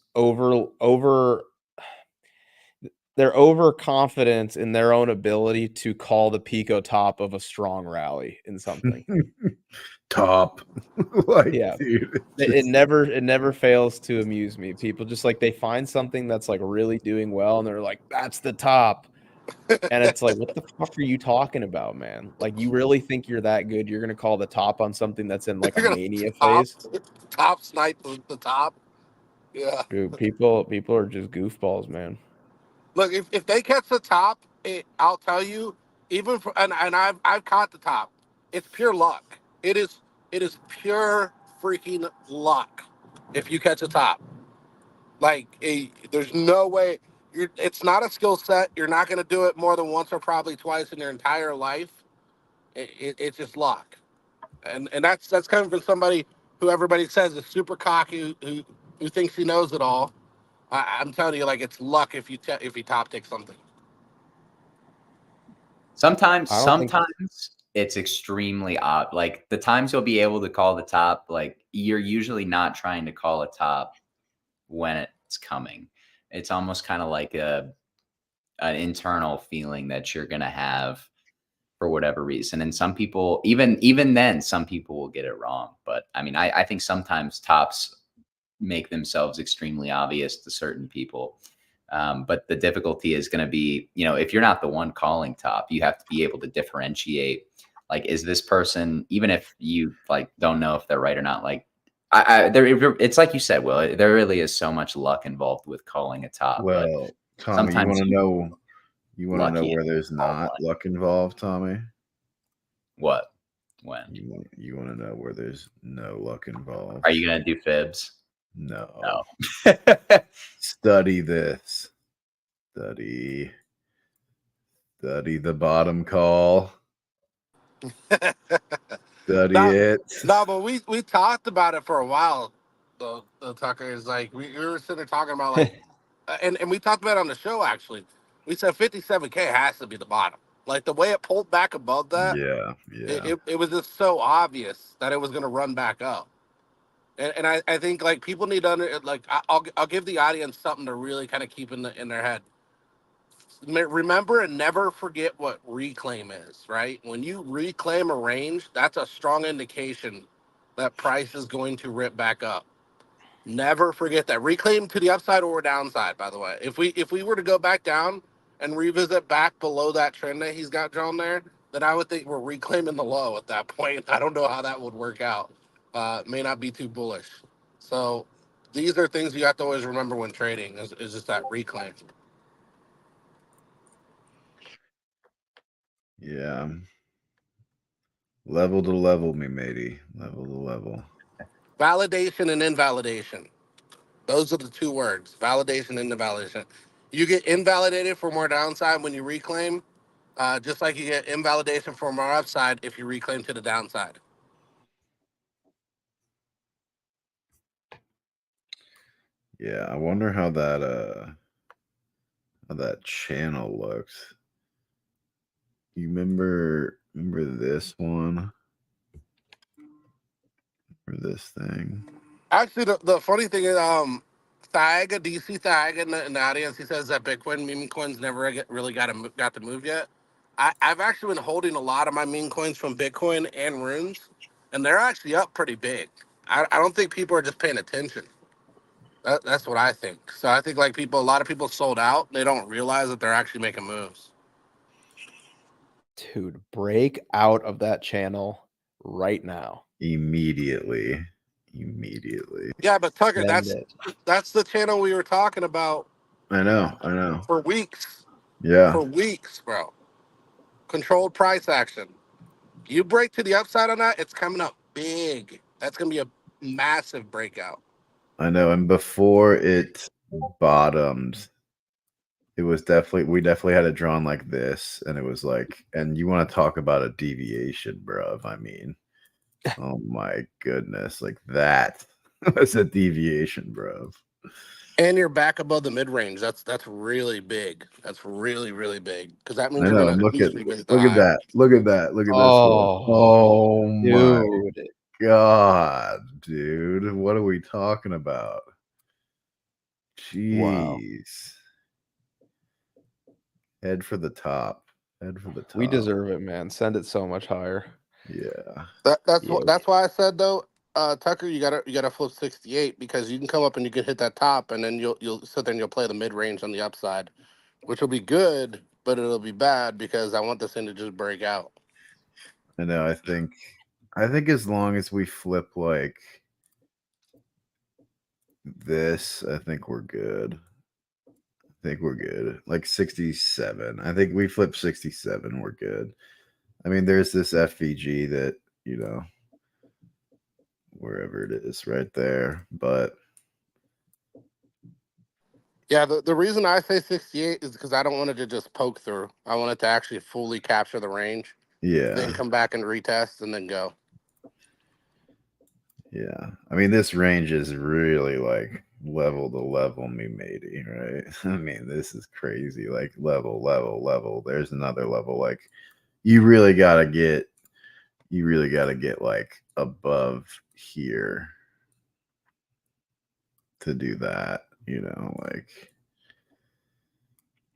their overconfidence in their own ability to call the Pico top of a strong rally in something.
Top. Like,
Yeah.
dude.
It never fails to amuse me. People just like they find something that's like really doing well, and they're like, "That's the top," and it's like, "What the fuck are you talking about, man? Like, you really think you're that good? You're gonna call the top on something that's in like a
You're gonna
mania phase?"
top snipe the top. Yeah.
Dude, people are just goofballs, man.
Look, if they catch the top, I'll tell you, even for, and I've caught the top. It's pure luck. It is pure freaking luck. If you catch a top, like there's no way. It's not a skill set. You're not going to do it more than once or probably twice in your entire life. It's just luck, and that's coming from somebody who everybody says is super cocky, who thinks he knows it all. I'm telling you, like it's luck if you top tick something.
Sometimes it's extremely odd. Like the times you'll be able to call the top, like you're usually not trying to call a top when it's coming. It's almost kind of like an internal feeling that you're going to have for whatever reason. And some people, even then, some people will get it wrong. But I mean, I think sometimes tops make themselves extremely obvious to certain people. But the difficulty is going to be, you know, if you're not the one calling top, you have to be able to differentiate. Like, is this person, even if you like don't know if they're right or not, like it's like you said, Will, there really is so much luck involved with calling a top.
Well,
But
Tommy,
sometimes
you want to know
lucky
where there's not luck involved, Tommy?
what? When?
You want to know where there's no luck involved?
Are you going to do fibs?
No.
No.
Study this. Study the bottom call. Study it.
No, but we talked about it for a while. The Tucker is like we were sitting there talking about like, and we talked about it on the show actually. We said 57K has to be the bottom. Like the way it pulled back above that,
Yeah.
it was just so obvious that it was going to run back up. And I think like people need to I'll give the audience something to really kind of keep in their head. Remember and never forget what reclaim is, right? When you reclaim a range, that's a strong indication that price is going to rip back up. Never forget that. Reclaim to the upside or downside, by the way. If we were to go back down and revisit back below that trend that he's got drawn there, then I would think we're reclaiming the low at that point. I don't know how that would work out. May not be too bullish. So these are things you have to always remember when trading is just that reclaim.
Yeah. Level to level, me matey. Level to level.
Validation and invalidation. Those are the two words. Validation and invalidation. You get invalidated for more downside when you reclaim, just like you get invalidation for more upside if you reclaim to the downside.
Yeah, I wonder how that channel looks. You remember this one? Or this thing?
Actually, the funny thing is, Thag, DC Thag in the audience, he says that Bitcoin meme coins never really got to move yet. I've actually been holding a lot of my meme coins from Bitcoin and Runes, and they're actually up pretty big. I don't think people are just paying attention. That's what I think. So I think like a lot of people sold out. They don't realize that they're actually making moves.
Dude, break out of that channel right now.
Immediately.
Yeah, but Tucker,
Send
that's the channel we were talking about.
I know.
For weeks.
Yeah.
For weeks, bro. Controlled price action. You break to the upside on that, it's coming up big. That's gonna be a massive breakout.
I know, and before it bottomed, we definitely had it drawn like this, and it was like, and you want to talk about a deviation, bruv. I mean, oh my goodness, like that was a deviation, bruv.
And you're back above the mid range. That's really big. That's really, really big. Because that means
I
you're
know.
gonna
Look at
that.
Look at that. Look at this one. Oh my
dude.
God, dude. What are we talking about? Jeez.
Wow.
Head for the top.
We deserve it, man. Send it so much higher.
Yeah.
That's why I said though, Tucker, you gotta flip 68 because you can come up and you can hit that top and then you'll sit there and you'll play the mid range on the upside, which will be good, but it'll be bad because I want this thing to just break out.
I know. I think as long as we flip like this, I think we're good. Like 67. I think we flip 67. We're good. I mean, there's this FVG that, you know, wherever it is right there. But
yeah, the reason I say 68 is because I don't want it to just poke through. I want it to actually fully capture the range.
yeah.
Then come back and retest and then go.
Yeah. I mean, this range is really like level to level me matey, right? I mean, this is crazy. Like level. There's another level. Like you really got to get you really got to get like above here to do that, like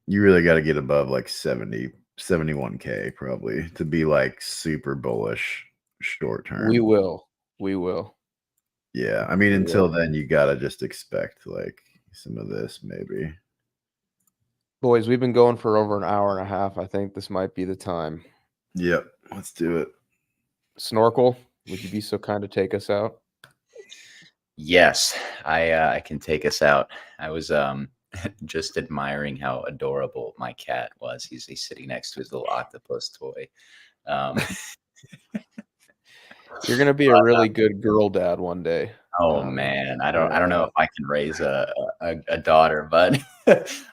you really got to get above like 71K probably to be like super bullish short term.
We will.
Yeah, I mean, until then, you gotta just expect like some of this, maybe.
Boys, we've been going for over an hour and a half. I think this might be the time.
Yep, let's do it.
Snorkel, would you be so kind to take us out?
Yes, I can take us out. I was just admiring how adorable my cat was. He's sitting next to his little octopus toy.
You're gonna be a really good girl dad one day.
Oh man, I don't know if I can raise a daughter, but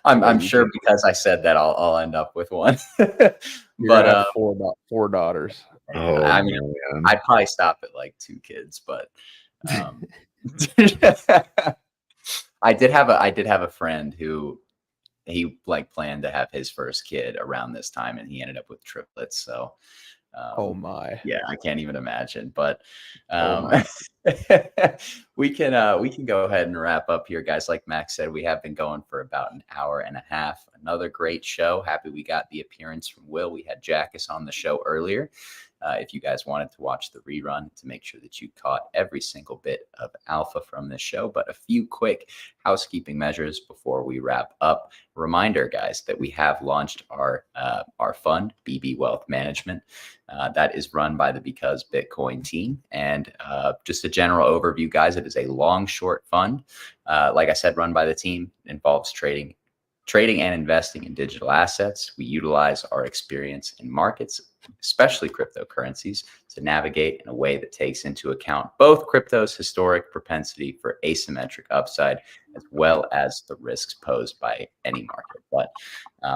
I'm sure because I said that I'll end up with one.
But four daughters.
Oh,
I mean,
man.
I'd probably stop at like 2 kids, but I did have a friend who he like planned to have his first kid around this time, and he ended up with triplets. So.
Oh my!
Yeah, I can't even imagine. But
Oh
we can go ahead and wrap up here, guys. Like Max said, we have been going for about an hour and a half. Another great show. Happy we got the appearance from Will. We had Jackus on the show earlier. If you guys wanted to watch the rerun to make sure that you caught every single bit of alpha from this show. But a few quick housekeeping measures before we wrap up. Reminder, guys, that we have launched our fund, BB Wealth Management. That is run by the Because Bitcoin team. And just a general overview, guys, it is a long short fund. Like I said, run by the team, involves trading and investing in digital assets. We utilize our experience in markets, especially cryptocurrencies, to navigate in a way that takes into account both crypto's historic propensity for asymmetric upside, as well as the risks posed by any market. But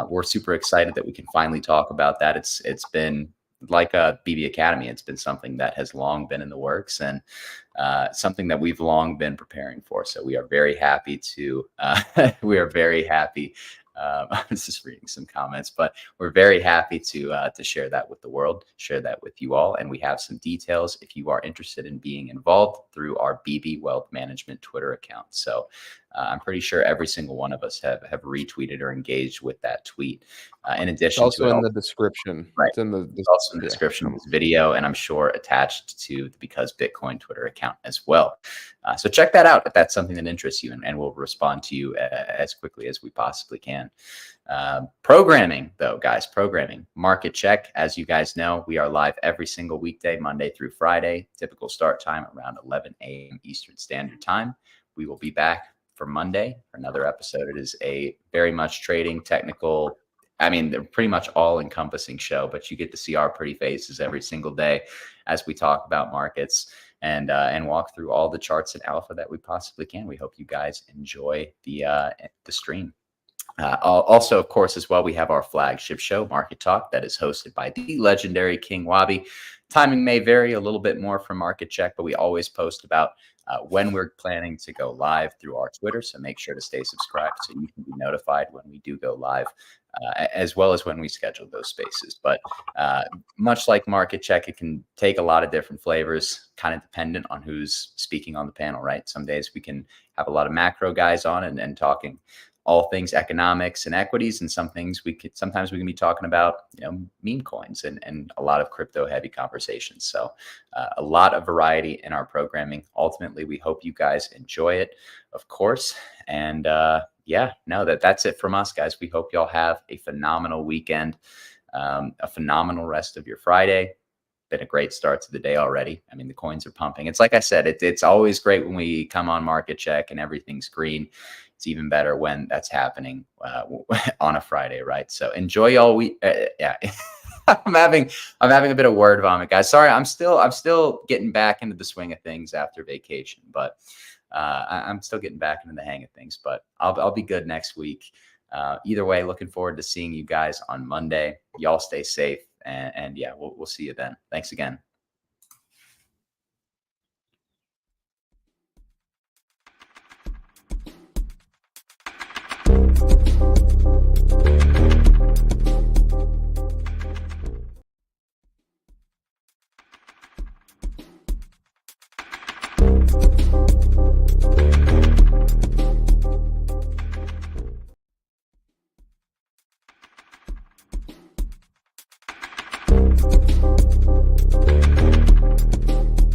we're super excited that we can finally talk about that. It's been like a BB Academy. It's been something that has long been in the works, and something that we've long been preparing for. So we are very happy to, I was just reading some comments, but we're very happy to share that with the world, share that with you all. And we have some details if you are interested in being involved through our BB Wealth Management Twitter account. So I'm pretty sure every single one of us have retweeted or engaged with that tweet. In addition
also
to
in the description,
right?
It's
Also in the description of this video, and I'm sure attached to the Because Bitcoin Twitter account as well. So check that out if that's something that interests you, and we'll respond to you as quickly as we possibly can. Programming, though, guys, Market Check. As you guys know, we are live every single weekday, Monday through Friday. Typical start time around 11 a.m. Eastern Standard Time. We will be back for Monday for another episode. It is a very much trading, technical, I mean, they're pretty much all encompassing show, but you get to see our pretty faces every single day as we talk about markets and walk through all the charts and alpha that we possibly can. We hope you guys enjoy the stream. Also, of course, as well, we have our flagship show, Market Talk, that is hosted by the legendary King Wabi. Timing may vary a little bit more from Market Check, but we always post about when we're planning to go live through our Twitter. So make sure to stay subscribed so you can be notified when we do go live, as well as when we schedule those spaces. But much like Market Check, it can take a lot of different flavors, kind of dependent on who's speaking on the panel, right? Some days we can have a lot of macro guys on and talking all things economics and equities, and sometimes we can be talking about, meme coins and a lot of crypto heavy conversations. So a lot of variety in our programming. Ultimately, we hope you guys enjoy it, of course. And that's it from us, guys. We hope y'all have a phenomenal weekend, a phenomenal rest of your Friday. Been a great start to the day already. I mean, the coins are pumping. It's like I said, it's always great when we come on Market Check and everything's green. It's even better when that's happening on a Friday, right? So enjoy y'all week. Yeah, I'm having a bit of word vomit, guys. Sorry, I'm still getting back into the swing of things after vacation, but I'm still getting back into the hang of things. But I'll be good next week. Either way, looking forward to seeing you guys on Monday. Y'all stay safe, and yeah, we'll see you then. Thanks again.